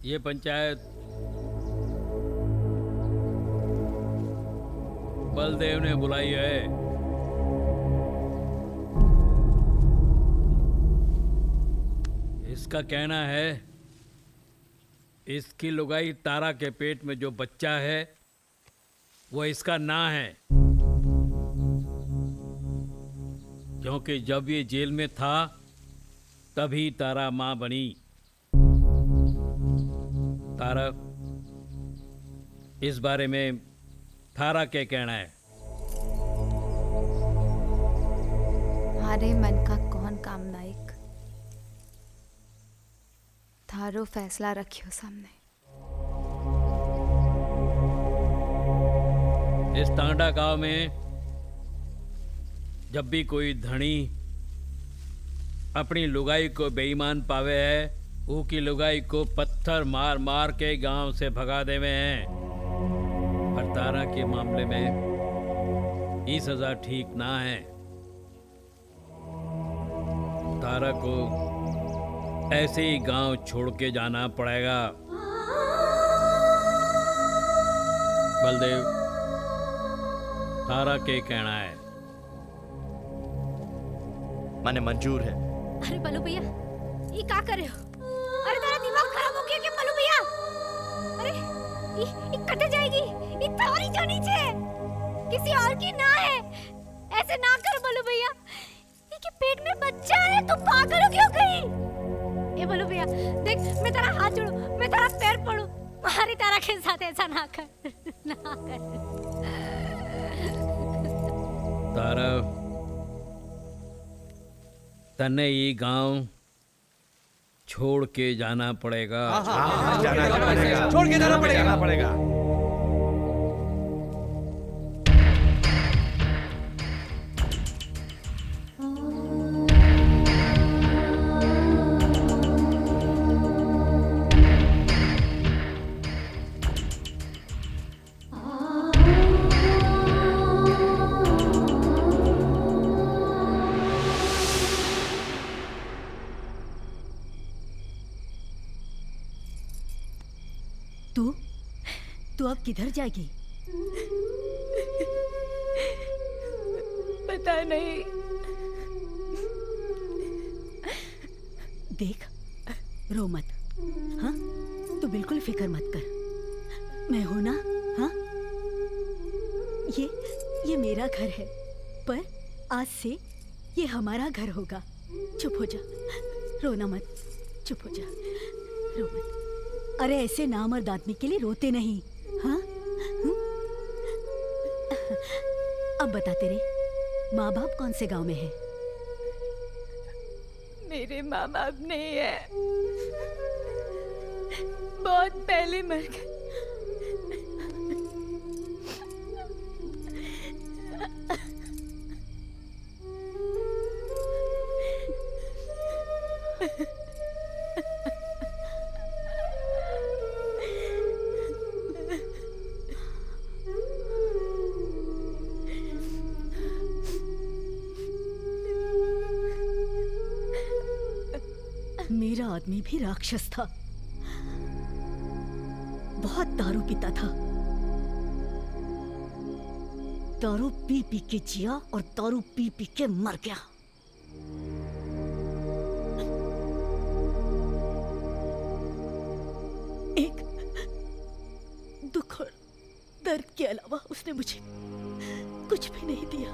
ये पंचायत बलदेव ने बुलाई है। इसका कहना है इसकी लुगाई तारा के पेट में जो बच्चा है वो इसका ना है, क्योंकि जब ये जेल में था तभी तारा माँ बनी। तारा, इस बारे में थारा क्या कहना है? हमारे मन का कौन काम नायक, थारो फैसला रखियो सामने। इस तांडा गांव में जब भी कोई धनी अपनी लुगाई को बेईमान पावे है, वो की लुगाई को पत्थर मार मार के गांव से भगा देवे हैं। पर तारा के मामले में ये सजा ठीक ना है। तारा को ऐसे ही गांव छोड़ के जाना पड़ेगा। बलदेव, तारा के कहना है? माने मंजूर है। अरे बलू भैया, ये क्या कर रहे हो? अरे तेरा दिमाग खराब हो गया क्या बलू भैया? अरे ये कट जाएगी, ये थारी जानी चाहिए, किसी और की ना है। ऐसे ना करो बलू भैया, ये के पेट में बच्चा है, तुम पागल हो क्यों गई? ये बलू भैया देख, मैं तेरा हाथ जोड़ू, मैं तेरा पैर पड़ू, हमारी तारा के साथ ऐसा ना कर, ना कर। तारा, तने ये गांव छोड़ के जाना पड़ेगा। छोड़ के जाना पड़ेगा। तू अब किधर जाएगी? पता नहीं। देख, रो मत, हाँ? तू बिल्कुल फिक्र मत कर, मैं हूं ना, हाँ? ये मेरा घर है, पर आज से ये हमारा घर होगा। चुप हो जा, रोना मत, चुप हो जा, रो मत। अरे ऐसे नामर्द आदमी के लिए रोते नहीं, हाँ? अब बता, तेरे माँ बाप कौन से गांव में है? मेरे माँ बाप नहीं है, बहुत पहले मर गए। मेरा आदमी भी राक्षस था, बहुत दारू पीता था, दारू पी पी के जिया और दारू पी पी के मर गया। एक दुख और दर्द के अलावा उसने मुझे कुछ भी नहीं दिया,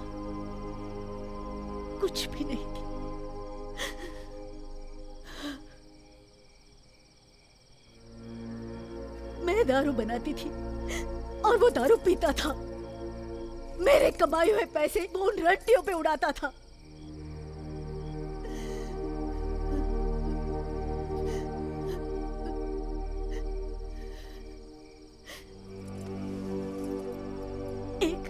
कुछ भी नहीं दिया। मैं दारू बनाती थी और वो दारू पीता था। मेरे कमाए हुए पैसे वो उन रट्टियों पे उड़ाता था। एक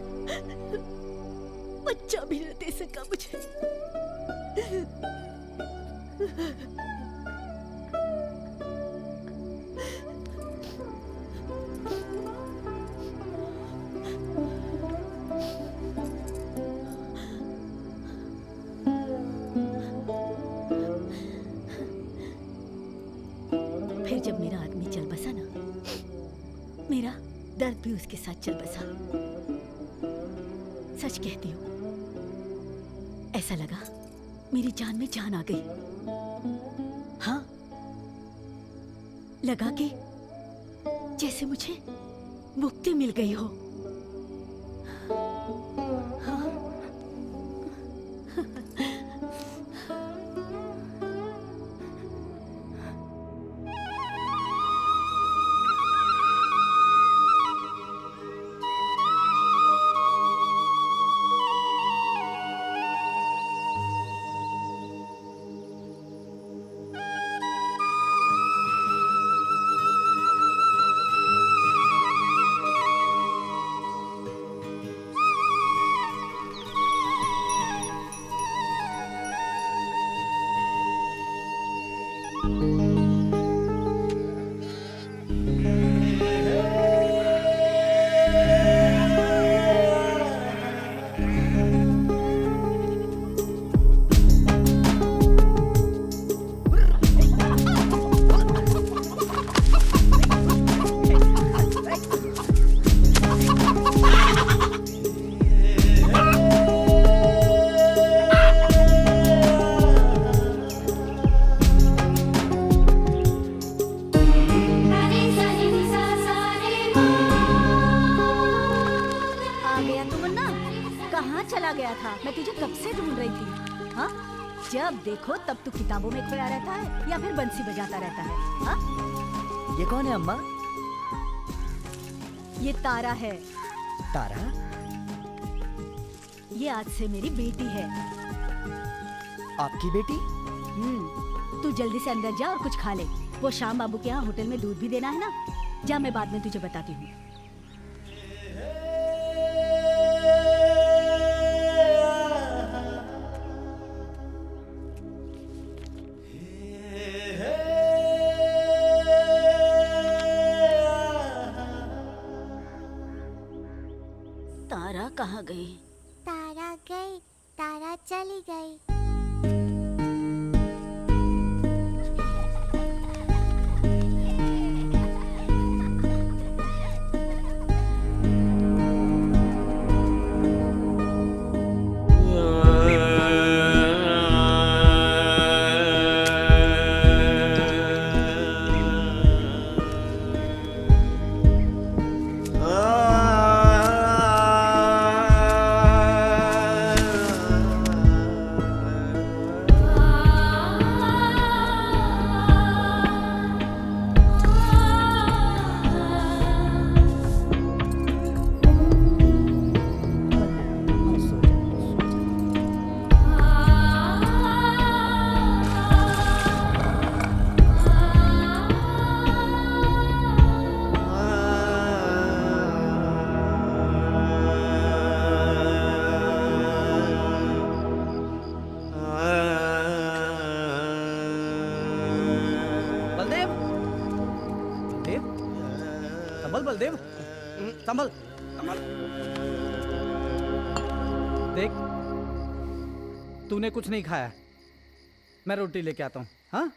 बच्चा भी न दे सका मुझे। फिर जब मेरा आदमी चल बसा ना, मेरा दर्द भी उसके साथ चल बसा। सच कहती हूँ, ऐसा लगा मेरी जान में जान आ गई। हाँ, लगा कि जैसे मुझे मुक्ति मिल गई हो। आ गया तू मुन्ना? कहाँ चला गया था? मैं तुझे कब से ढूंढ रही थी। हाँ? जब देखो तब तू किताबों में खोया रहता है या फिर बंसी बजाता रहता है। हाँ? ये कौन है अम्मा? ये तारा है। तारा? ये आज से मेरी बेटी है। आपकी बेटी? तू जल्दी से अंदर जा और कुछ खा ले। वो श्याम बाबू के यहाँ होटल में दूध भी देना है ना। जा, मैं बाद में तुझे बताती हूँ। तारा कहाँ गई? तारा गई, तारा चली गई। बलदेव, संभल। देख, तूने कुछ नहीं खाया, मैं रोटी लेके आता हूँ। हाँ?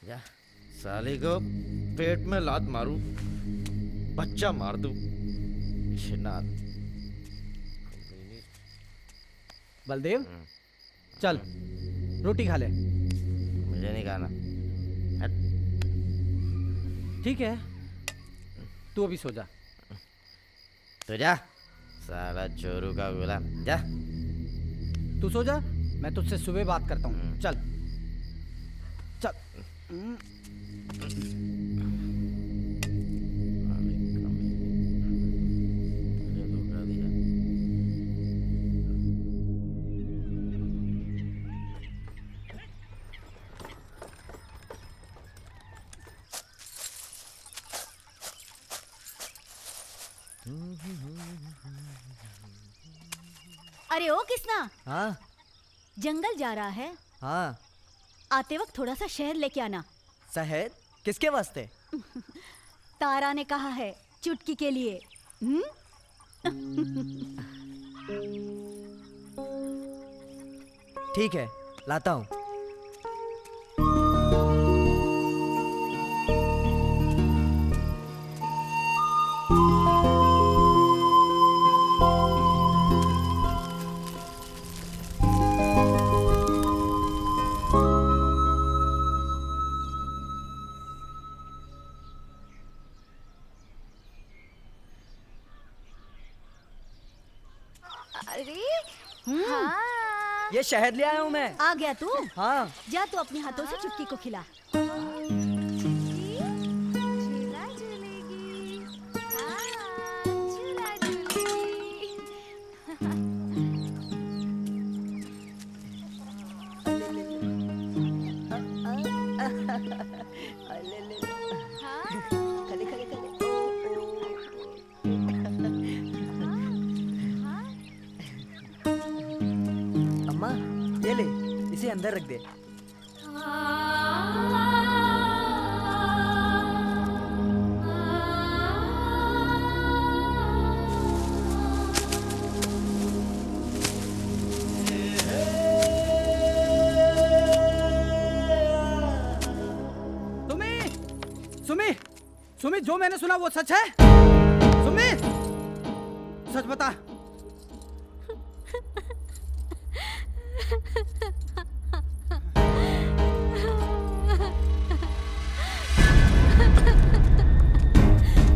जा, साले को पेट में लात मारूं, बच्चा मार दूं, छिनार। बलदेव, चल रोटी खा ले। मुझे नहीं खाना। ठीक है, तू अभी सो जा। तो जा, साला चोरू का गुलाम, जा। तू सो जा, मैं तुझसे सुबह बात करता हूँ। चल चल। अरे ओ किसना? हाँ जंगल जा रहा है। हाँ। आते वक्त थोड़ा सा शहद लेके आना। शहद? किसके वास्ते? तारा ने कहा है, चुटकी के लिए। ठीक है, लाता हूँ। हाँ। ये शहद ले आया हूँ मैं। आ गया तू? हाँ। जा तू अपने हाथों से चुटकी को खिला। अम्मा, ये ले, इसे अंदर रख दे। सुमित, जो मैंने सुना वो सच है? सुमित, सच बता।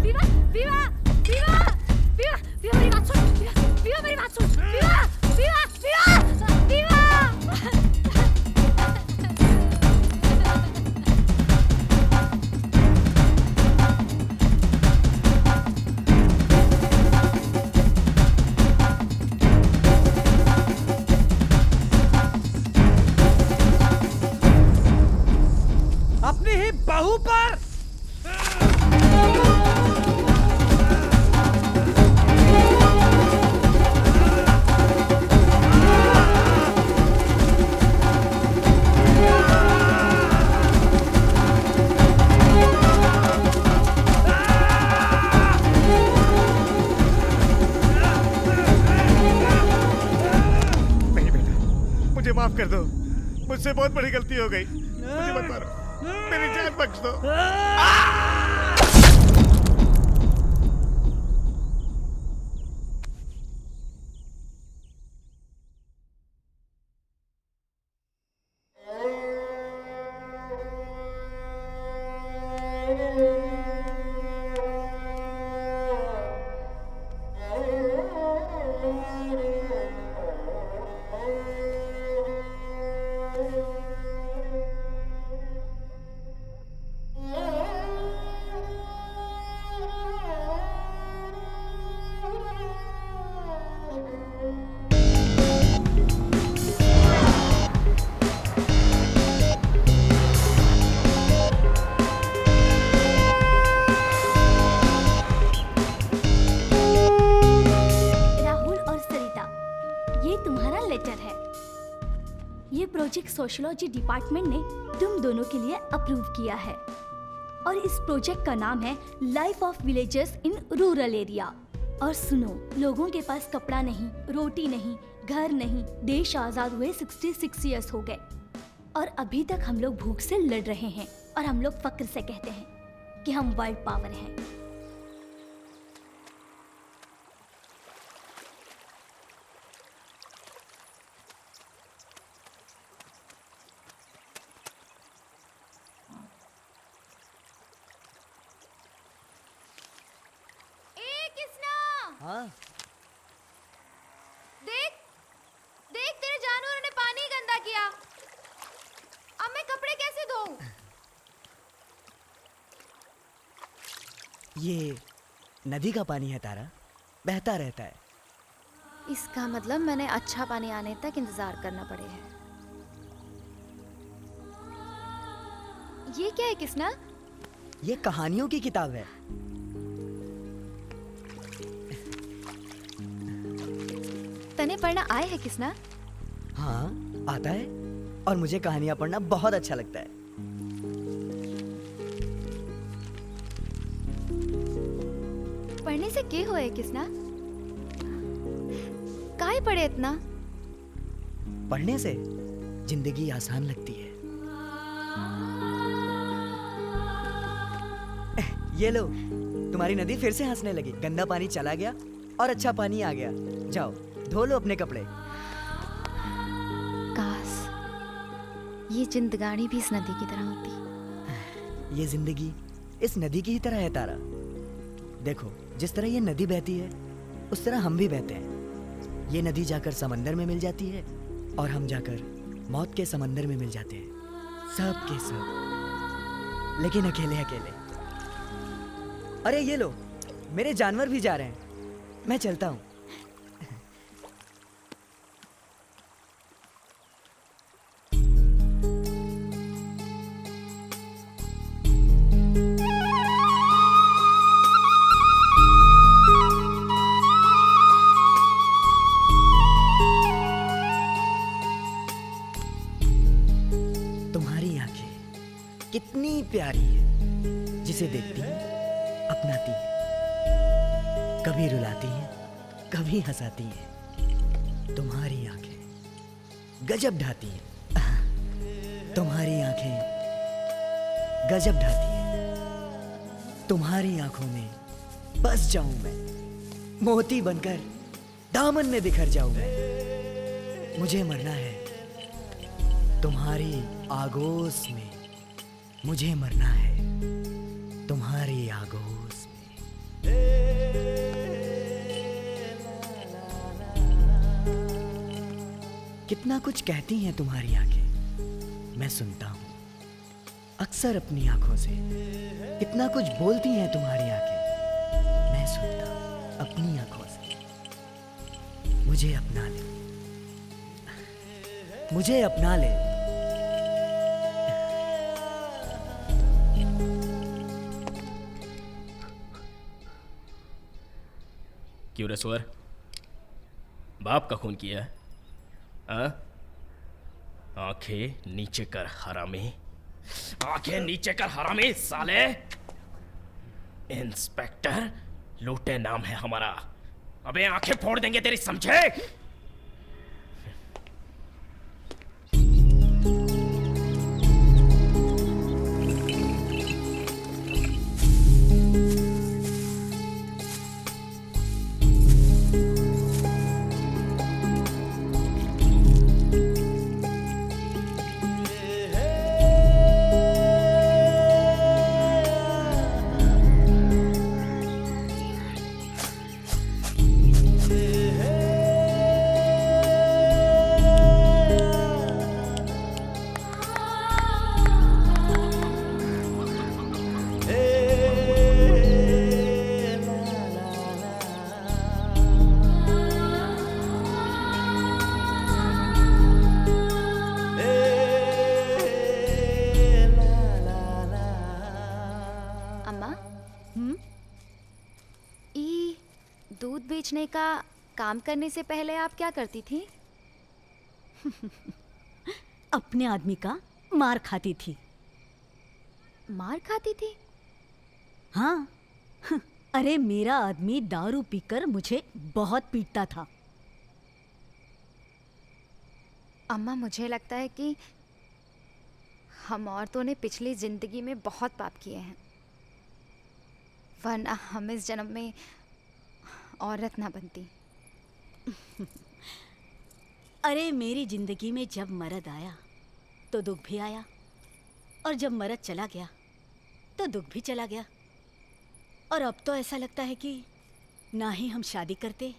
विवा, विवा, विवा, विवा, विवा मेरी बात सुन, विवा मेरी बात सुन, विवा, विवा, विवा, विवा। अपनी ही बहू पर नहीं बेटा, मुझे माफ कर दो। मुझसे बहुत बड़ी गलती हो गई। मुझे मत मारो, मेरी जान बख्श दो। सोशियोलॉजी डिपार्टमेंट ने तुम दोनों के लिए अप्रूव किया है और इस प्रोजेक्ट का नाम है life of villagers in rural area. और सुनो, लोगों के पास कपड़ा नहीं, रोटी नहीं, घर नहीं, देश आजाद हुए 66 इयर्स हो गए और अभी तक हम लोग भूख से लड़ रहे हैं और हम लोग फक्र से कहते हैं कि हम वर्ल्ड पावर हैं। हाँ? देख देख, तेरे जानवरों ने पानी गंदा किया। अब मैं कपड़े कैसे धोऊं? ये नदी का पानी है तारा, बहता रहता है। इसका मतलब मैंने अच्छा पानी आने तक इंतजार करना पड़ेगा। ये क्या है किसना? ये कहानियों की किताब है। तने पढ़ना आए है किसना? हाँ, आता है और मुझे कहानियां पढ़ना बहुत अच्छा लगता है। पढ़ने से क्या होए किसना? काहे पढ़े इतना? पढ़ने से जिंदगी आसान लगती है। ये लो, तुम्हारी नदी फिर से हंसने लगी। गंदा पानी चला गया और अच्छा पानी आ गया। जाओ धो लो अपने कपड़े। काश ये जिंदगानी भी इस नदी की तरह होती। ये जिंदगी इस नदी की ही तरह है तारा। देखो, जिस तरह ये नदी बहती है उस तरह हम भी बहते हैं। ये नदी जाकर समंदर में मिल जाती है और हम जाकर मौत के समंदर में मिल जाते हैं, सब के सब, लेकिन अकेले अकेले। अरे ये लो, मेरे जानवर भी जा रहे हैं। मैं चलता हूँ। तुम्हारी आंखें कितनी प्यारी है, जिसे देखती है अपनाती है, कभी रुलाती है कभी हंसाती है। तुम्हारी आंखें गजब ढाती हैं। तुम्हारी आंखें गजब ढाती हैं। तुम्हारी आंखों में बस जाऊं मैं, मोती बनकर दामन में बिखर जाऊं मैं। मुझे मरना है तुम्हारी आगोश में, मुझे मरना है तुम्हारी आगोश में। कितना कुछ कहती हैं तुम्हारी आंखें, मैं सुनता हूं अक्सर अपनी आंखों से। कितना कुछ बोलती हैं तुम्हारी आंखें, मैं सुनता हूं अपनी आंखों से। मुझे अपना ले, मुझे अपना ले। क्यों रे सुअर, बाप का खून किया है? आंखें नीचे कर हरामी, आंखें नीचे कर हरामी साले। इंस्पेक्टर लूटे नाम है हमारा, अबे आंखें फोड़ देंगे तेरी, समझे? दूध बेचने का काम करने से पहले आप क्या करती थी? अपने आदमी का मार खाती थी। मार खाती थी? हाँ। अरे मेरा आदमी दारू पीकर मुझे बहुत पीटता था। अम्मा, मुझे लगता है कि हम औरतों ने पिछली जिंदगी में बहुत पाप किए हैं, वरना हम इस जन्म में औरत ना बनती। अरे मेरी जिंदगी में जब मर्द आया तो दुख भी आया, और जब मर्द चला गया तो दुख भी चला गया। और अब तो ऐसा लगता है कि ना ही हम शादी करते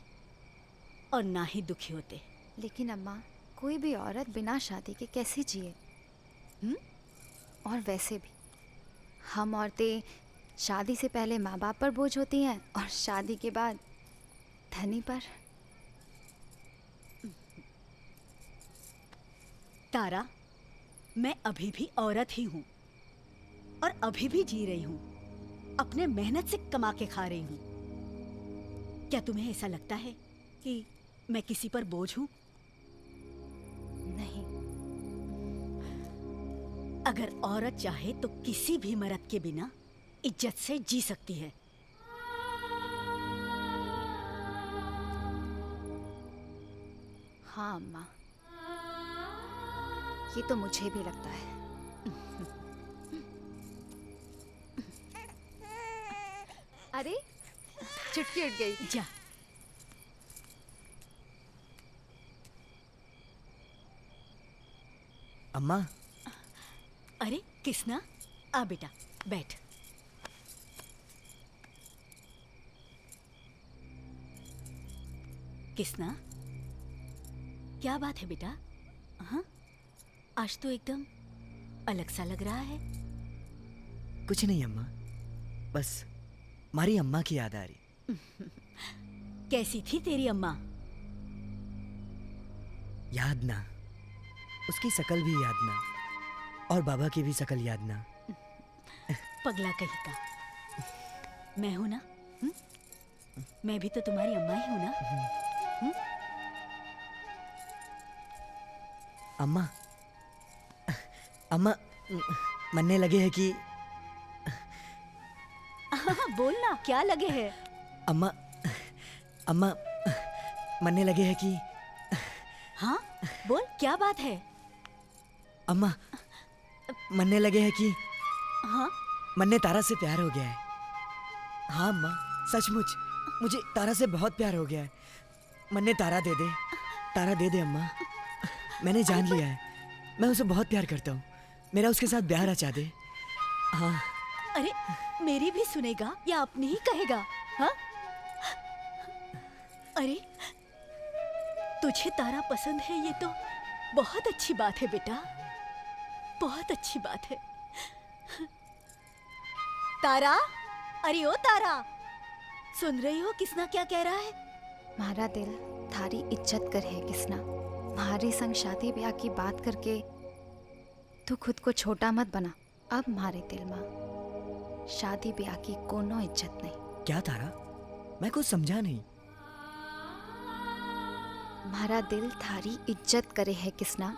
और ना ही दुखी होते। लेकिन अम्मा, कोई भी औरत बिना शादी के कैसे जिए? और वैसे भी हम औरतें शादी से पहले माँ बाप पर बोझ होती हैं और शादी के बाद धनी पर। तारा, मैं अभी भी औरत ही हूँ और अभी भी जी रही हूँ, अपने मेहनत से कमा के खा रही हूँ। क्या तुम्हें ऐसा लगता है कि मैं किसी पर बोझ हूँ? नहीं। अगर औरत चाहे तो किसी भी मर्द के बिना इज्जत से जी सकती है। हाँ अम्मा, ये तो मुझे भी लगता है। अरे चुटकी उठ गई। जा। अम्मा। अरे किसना, आ बेटा बैठ। किसना, क्या बात है बेटा? हाँ, आज तो एकदम अलग सा लग रहा है। कुछ नहीं अम्मा, बस हमारी अम्मा की याद आ रही। कैसी थी तेरी अम्मा? याद ना, उसकी शकल भी याद ना, और बाबा की भी शकल याद ना। पगला कहीं का। मैं हूं ना, मैं भी तो तुम्हारी अम्मा ही हूं ना। अम्मा, अम्मा मनने लगे है कि बोल ना, क्या लगे है? अम्मा, अम्मा मनने लगे है कि। हाँ बोल, क्या बात है? अम्मा मनने लगे है कि। हाँ, मन्ने तारा से प्यार हो गया है। हाँ अम्मा, सचमुच मुझे तारा से बहुत प्यार हो गया है। मन्ने तारा दे दे, तारा दे दे अम्मा। मैंने जान लिया है, मैं उसे बहुत प्यार करता हूँ। मेरा उसके साथ ब्याह रचा दे। हाँ। अरे मेरी भी सुनेगा या अपनी ही कहेगा? हाँ? अरे तुझे तारा पसंद है, ये तो बहुत अच्छी बात है बेटा, बहुत अच्छी बात है। तारा, अरे ओ तारा, सुन रही हो किसना क्या कह रहा है? मारा दिल थारी इज्जत कर है किसना। मारे संग शादी ब्याह की बात करके तू खुद को छोटा मत बना। अब मारे दिल माँ शादी ब्याह की कोनो इज्जत नहीं। क्या तारा, मैं कुछ समझा नहीं। मारा दिल थारी इज्जत करे है किसना,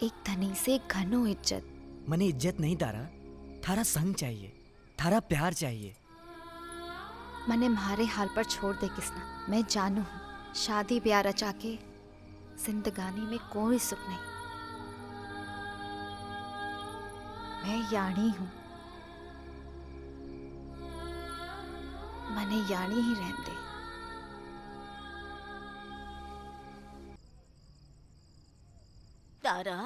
एक धनी से घनो इज्जत। मने इज्जत नहीं तारा, थारा संग चाहिए, थारा प्यार चाहिए। मने मारे हाल पर छोड़ दे किसना। मैं जानू हूँ शादी ब्याह रचा के जिंदगानी में कोई सुख नहीं। मैं यानी हूँ, मने यानी ही रहने दे। तारा,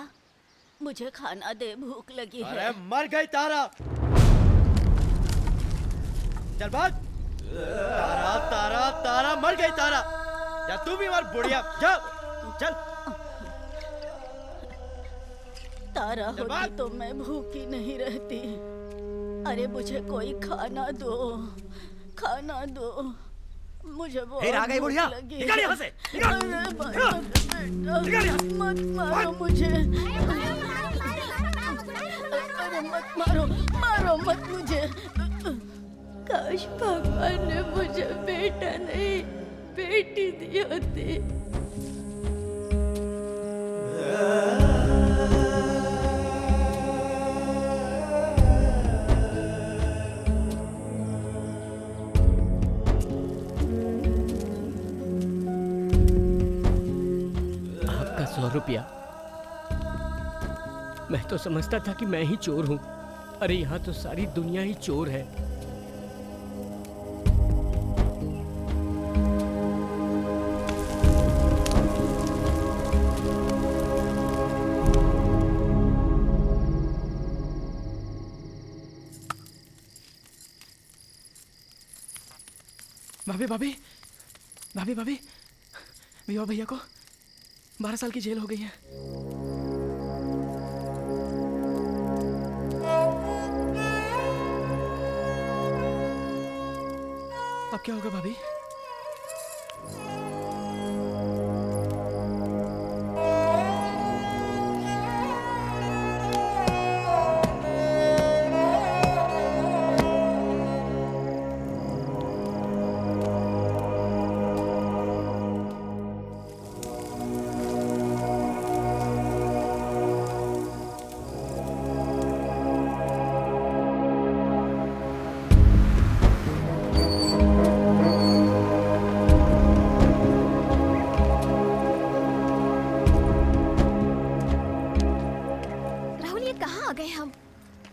मुझे खाना दे, भूख लगी है। अरे मर गई तारा। चल भाग। तारा तारा तारा मर गई तारा। या तू भी मर बुढ़िया। जा चल। तारा होती तो मैं भूखी नहीं रहती। अरे मुझे कोई खाना दो, खाना दो, मुझे बहुत फिर आ गई बुढ़िया, निकल यहाँ से, मत मारो मुझे। अरे मत मारो, मारो मत मुझे। काश भगवान ने मुझे बेटा नहीं बेटी दी होती। आपका 100 रुपया। मैं तो समझता था कि मैं ही चोर हूँ। अरे यहाँ तो सारी दुनिया ही चोर है। भाभी भाभी भाभी भाभी, विवाह भैया को 12 साल की जेल हो गई है। अब क्या होगा भाभी?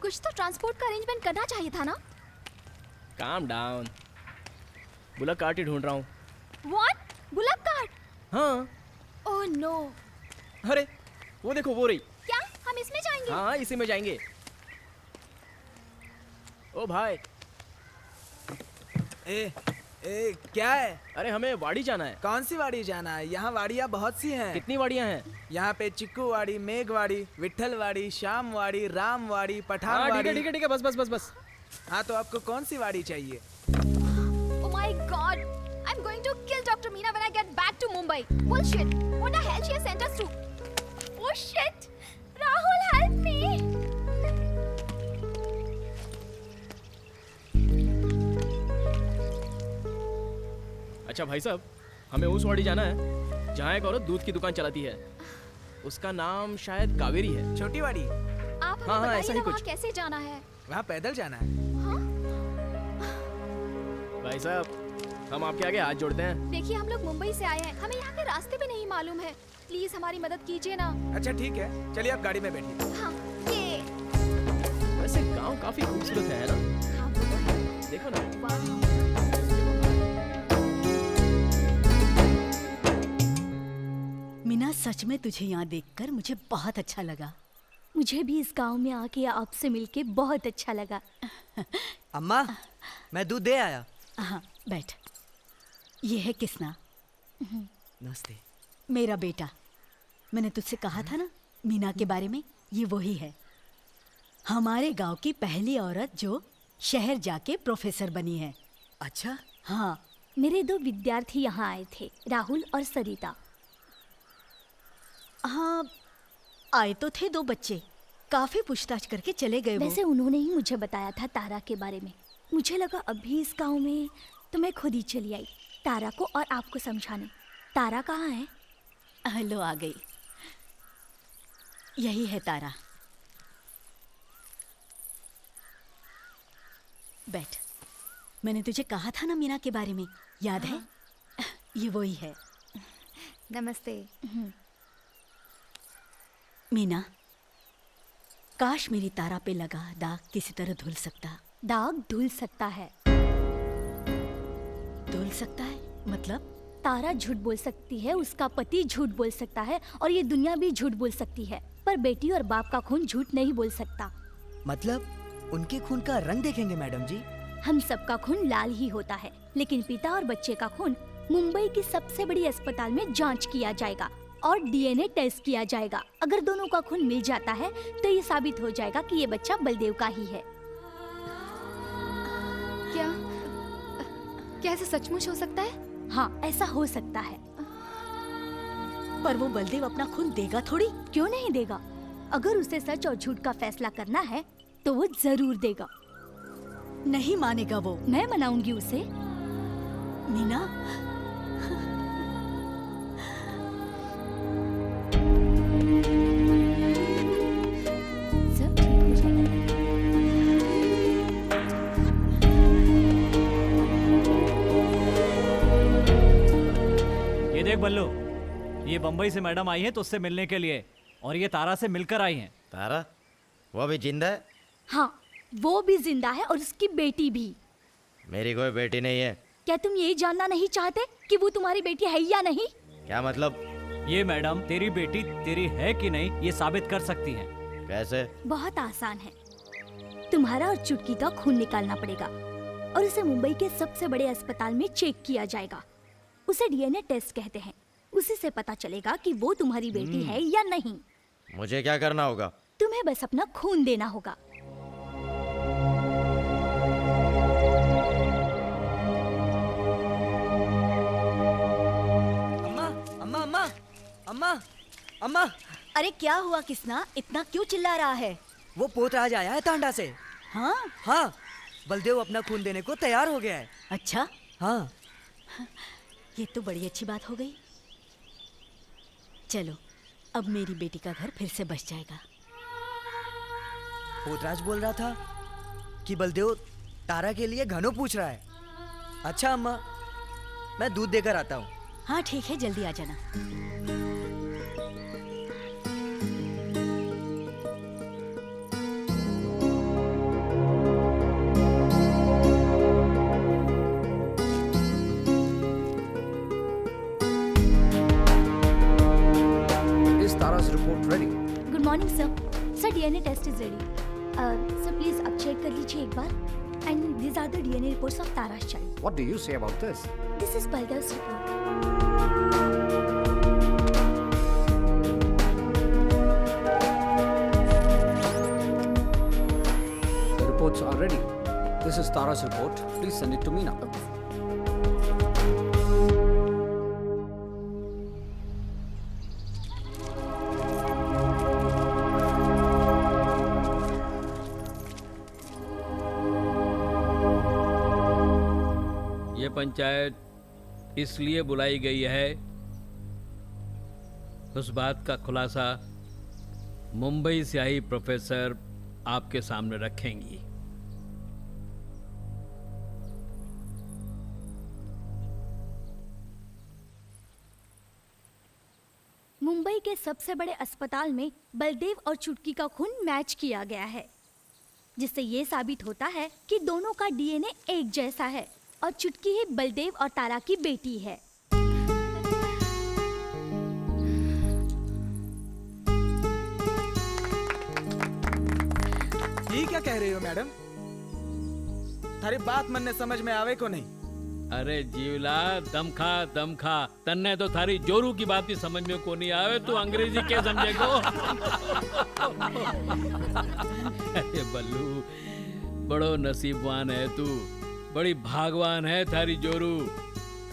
कुछ तो ट्रांसपोर्ट का अरेंजमेंट करना चाहिए था ना। काम डाउन, बुलक कार्ट ही ढूंढ रहा हूँ। What? Bullock cart? हाँ। Oh no. अरे वो देखो, वो रही। क्या हम इसमें जाएंगे? हाँ इसी में जाएंगे। ओ भाई। ए क्या है? अरे हमें वाड़ी जाना है। कौन सी वाड़ी जाना है? यहाँ वाड़ियाँ बहुत सी हैं। कितनी वाड़ियाँ हैं? यहाँ पे चिक्कू वाड़ी, मेघ वाड़ी, विट्ठल वाड़ी, श्याम वाड़ी, राम वाड़ी, पठान वाड़ी। ठीक है, बस। हाँ तो आपको कौन सी वाड़ी चाहिए? Oh my God! I'm going to kill Dr. Meena when I get back to Mumbai. Bullshit! What the hell she has sent us to? Oh shit! Rahul, help me! अच्छा भाई साहब, हमें उस वाड़ी जाना है जहाँ एक औरत दूध की दुकान चलाती है। उसका नाम शायद कावेरी है। छोटी वाड़ी? आप हमें हाँ, बताइए ऐसा ना ही वहाँ कुछ। कैसे जाना है? वहाँ पैदल जाना है। भाई साहब, हम आपके आगे हाथ जोड़ते हैं। देखिए हम लोग मुंबई से आए हैं, हमें यहाँ के रास्ते भी नहीं मालूम है। प्लीज हमारी मदद कीजिए ना। अच्छा ठीक है, चलिए आप गाड़ी में बैठिए। हाँ, ये। वैसे गांव काफी खूबसूरत है ना? हाँ, वो तो है। देखो ना। मीना, सच में तुझे यहाँ देखकर मुझे बहुत अच्छा लगा। मुझे भी इस गांव में आके आपसे मिलके बहुत अच्छा लगा। अम्मा, मैं दूध दे आया। हाँ, बैठ। ये है किसना, नमस्ते। मेरा बेटा। मैंने तुझसे कहा था ना मीना के बारे में, ये वही है। हमारे गांव की पहली औरत जो शहर जाके प्रोफेसर बनी है। अच्छा? हाँ। मेरे 2 विद्यार्थी यहाँ आए थे, राहुल और सरिता। हाँ, आए तो थे 2 बच्चे, काफी पूछताछ करके चले गए। वैसे उन्होंने ही मुझे बताया था तारा के बारे में। मुझे लगा अभी इस गांव में, तो मैं खुद ही चली आई तारा को और आपको समझाने। तारा कहाँ है? हेलो, आ गई। यही है तारा। बैठ। मैंने तुझे कहा था ना मीना के बारे में, याद है? ये वही है। नमस्ते। मीना, काश मेरी तारा पे लगा दाग किसी तरह धुल सकता। दाग धुल सकता है। धुल सकता है मतलब? तारा झूठ बोल सकती है, उसका पति झूठ बोल सकता है, और ये दुनिया भी झूठ बोल सकती है, पर बेटी और बाप का खून झूठ नहीं बोल सकता। मतलब उनके खून का रंग देखेंगे मैडम जी? हम सबका खून लाल ही होता है, लेकिन पिता और बच्चे का खून मुंबई की सबसे बड़ी अस्पताल में जांच किया जाएगा और डीएनए टेस्ट किया जाएगा। अगर दोनों का खून मिल जाता है तो ये साबित हो जाएगा कि ये बच्चा बलदेव का ही है। क्या ऐसा सचमुच हो सकता है? हाँ, ऐसा हो सकता है। पर वो बलदेव अपना खून देगा थोड़ी। क्यों नहीं देगा? अगर उसे सच और झूठ का फैसला करना है तो वो जरूर देगा। नहीं मानेगा वो। मैं मनाऊंगी उसे। मीना, सब ठीक हो जाएगा। ये देख बल्लू, ये बम्बई से मैडम आई है तो उससे मिलने के लिए, और ये तारा से मिलकर आई हैं। तारा? वो अभी जिंदा है? हाँ, वो भी जिंदा है और उसकी बेटी भी। मेरी कोई बेटी नहीं है। क्या तुम ये जानना नहीं चाहते कि वो तुम्हारी बेटी है या नहीं? क्या मतलब? ये मैडम तेरी बेटी तेरी है कि नहीं ये साबित कर सकती हैं। कैसे? बहुत आसान है। तुम्हारा और चुटकी का खून निकालना पड़ेगा और उसे मुंबई के सबसे बड़े अस्पताल में चेक किया जाएगा। उसे डीएनए टेस्ट कहते हैं। उसी से पता चलेगा कि वो तुम्हारी बेटी है या नहीं। मुझे क्या करना होगा? तुम्हें बस अपना खून देना होगा। अम्मा, अम्मा। अरे क्या हुआ किसना? इतना क्यों चिल्ला रहा है? वो पोतराज आया है तांडा से। हाँ? हाँ, बलदेव अपना खून देने को तैयार हो गया है। अच्छा? हाँ। ये तो बड़ी अच्छी बात हो गई। चलो, अब मेरी बेटी का घर फिर से बस जाएगा। पोतराज बोल रहा था कि बलदेव तारा के लिए घनो पूछ रहा है। अच्छा अम्मा, मैं दूध देकर आता हूँ। हाँ ठीक है, जल्दी आ जाना। Good morning sir. DNA test is ready. Sir please अब चेक कर लीजिए एक बार। And these are the DNA reports of Tara's child. What do you say about this? This is Baldev's report. The reports are ready. This is Tara's report. Please send it to me now. ये पंचायत इसलिए बुलाई गई है, उस बात का खुलासा मुंबई से आई प्रोफेसर आपके सामने रखेंगी। मुंबई के सबसे बड़े अस्पताल में बलदेव और चुटकी का खून मैच किया गया है। जिससे ये साबित होता है कि दोनों का डीएनए एक जैसा है और चुटकी ही बलदेव और तारा की बेटी है। ये क्या कह रही हो मैडम? थारी बात मन ने समझ में आवे को नहीं। अरे जीवला दम खा तन्ने तो थारी जोरू की बात भी समझ में को नहीं आवे, तू अंग्रेजी क्या समझेगो? अरे बल्लू बड़ो नसीबवान है तू, बड़ी भागवान है थारी जोरू।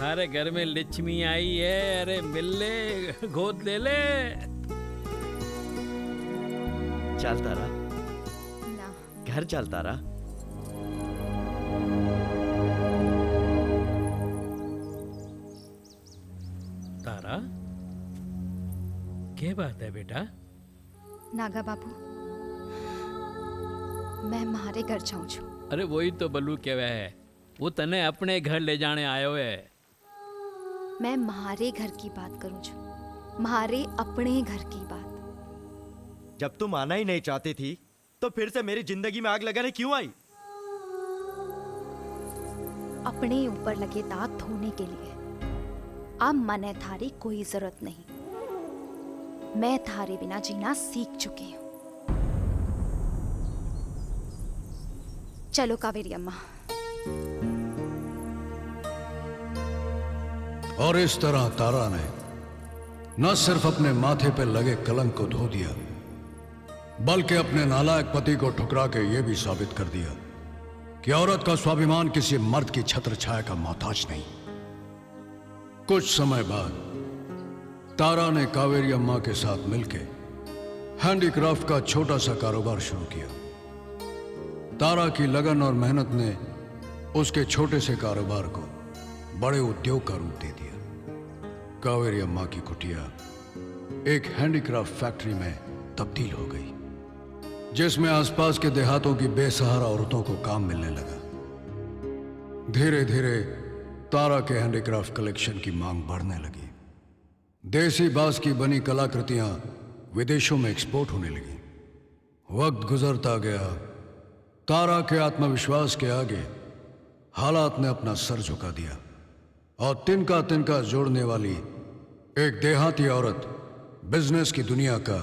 थारे घर में लक्ष्मी आई है, अरे मिल ले, गोद ले ले। चल तारा, घर चल तारा। तारा क्या बात है बेटा? नागा बाबू, मैं मारे घर जाऊं छू। अरे वही तो बल्लू कहवा है, वो तने अपने घर ले जाने आयो है। मैं म्हारे घर की बात करूं छू, म्हारे अपने घर की बात। जब तुम आना ही नहीं चाहती थी तो फिर से मेरी जिंदगी में आग लगाने क्यों आई? अपने ऊपर लगे दाग धोने के लिए अब मने थारी कोई जरूरत नहीं। मैं थारे बिना जीना सीख चुकी हूं। चलो कावेरी अम्मा। और इस तरह तारा ने न सिर्फ अपने माथे पे लगे कलंक को धो दिया, बल्कि अपने नालायक पति को ठुकरा के यह भी साबित कर दिया कि औरत का स्वाभिमान किसी मर्द की छत्र छाया का मोहताज नहीं। कुछ समय बाद तारा ने कावेरी अम्मा के साथ मिलके हैंडीक्राफ्ट का छोटा सा कारोबार शुरू किया। तारा की लगन और मेहनत ने उसके छोटे से कारोबार को बड़े उद्योग का रूप दे दिया। कावेरी अम्मा की कुटिया एक हैंडीक्राफ्ट फैक्ट्री में तब्दील हो गई, जिसमें आसपास के देहातों की बेसहारा औरतों को काम मिलने लगा। धीरे धीरे तारा के हैंडीक्राफ्ट कलेक्शन की मांग बढ़ने लगी। देसी बांस की बनी कलाकृतियां विदेशों में एक्सपोर्ट होने लगी। वक्त गुजरता गया, तारा के आत्मविश्वास के आगे हालात ने अपना सर झुका दिया और तिनका तिनका जोड़ने वाली एक देहाती औरत बिजनेस की दुनिया का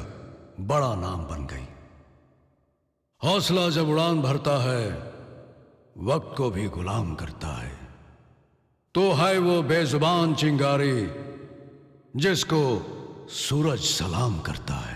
बड़ा नाम बन गई। हौसला जब उड़ान भरता है, वक्त को भी गुलाम करता है। तो है वो बेजुबान चिंगारी जिसको सूरज सलाम करता है।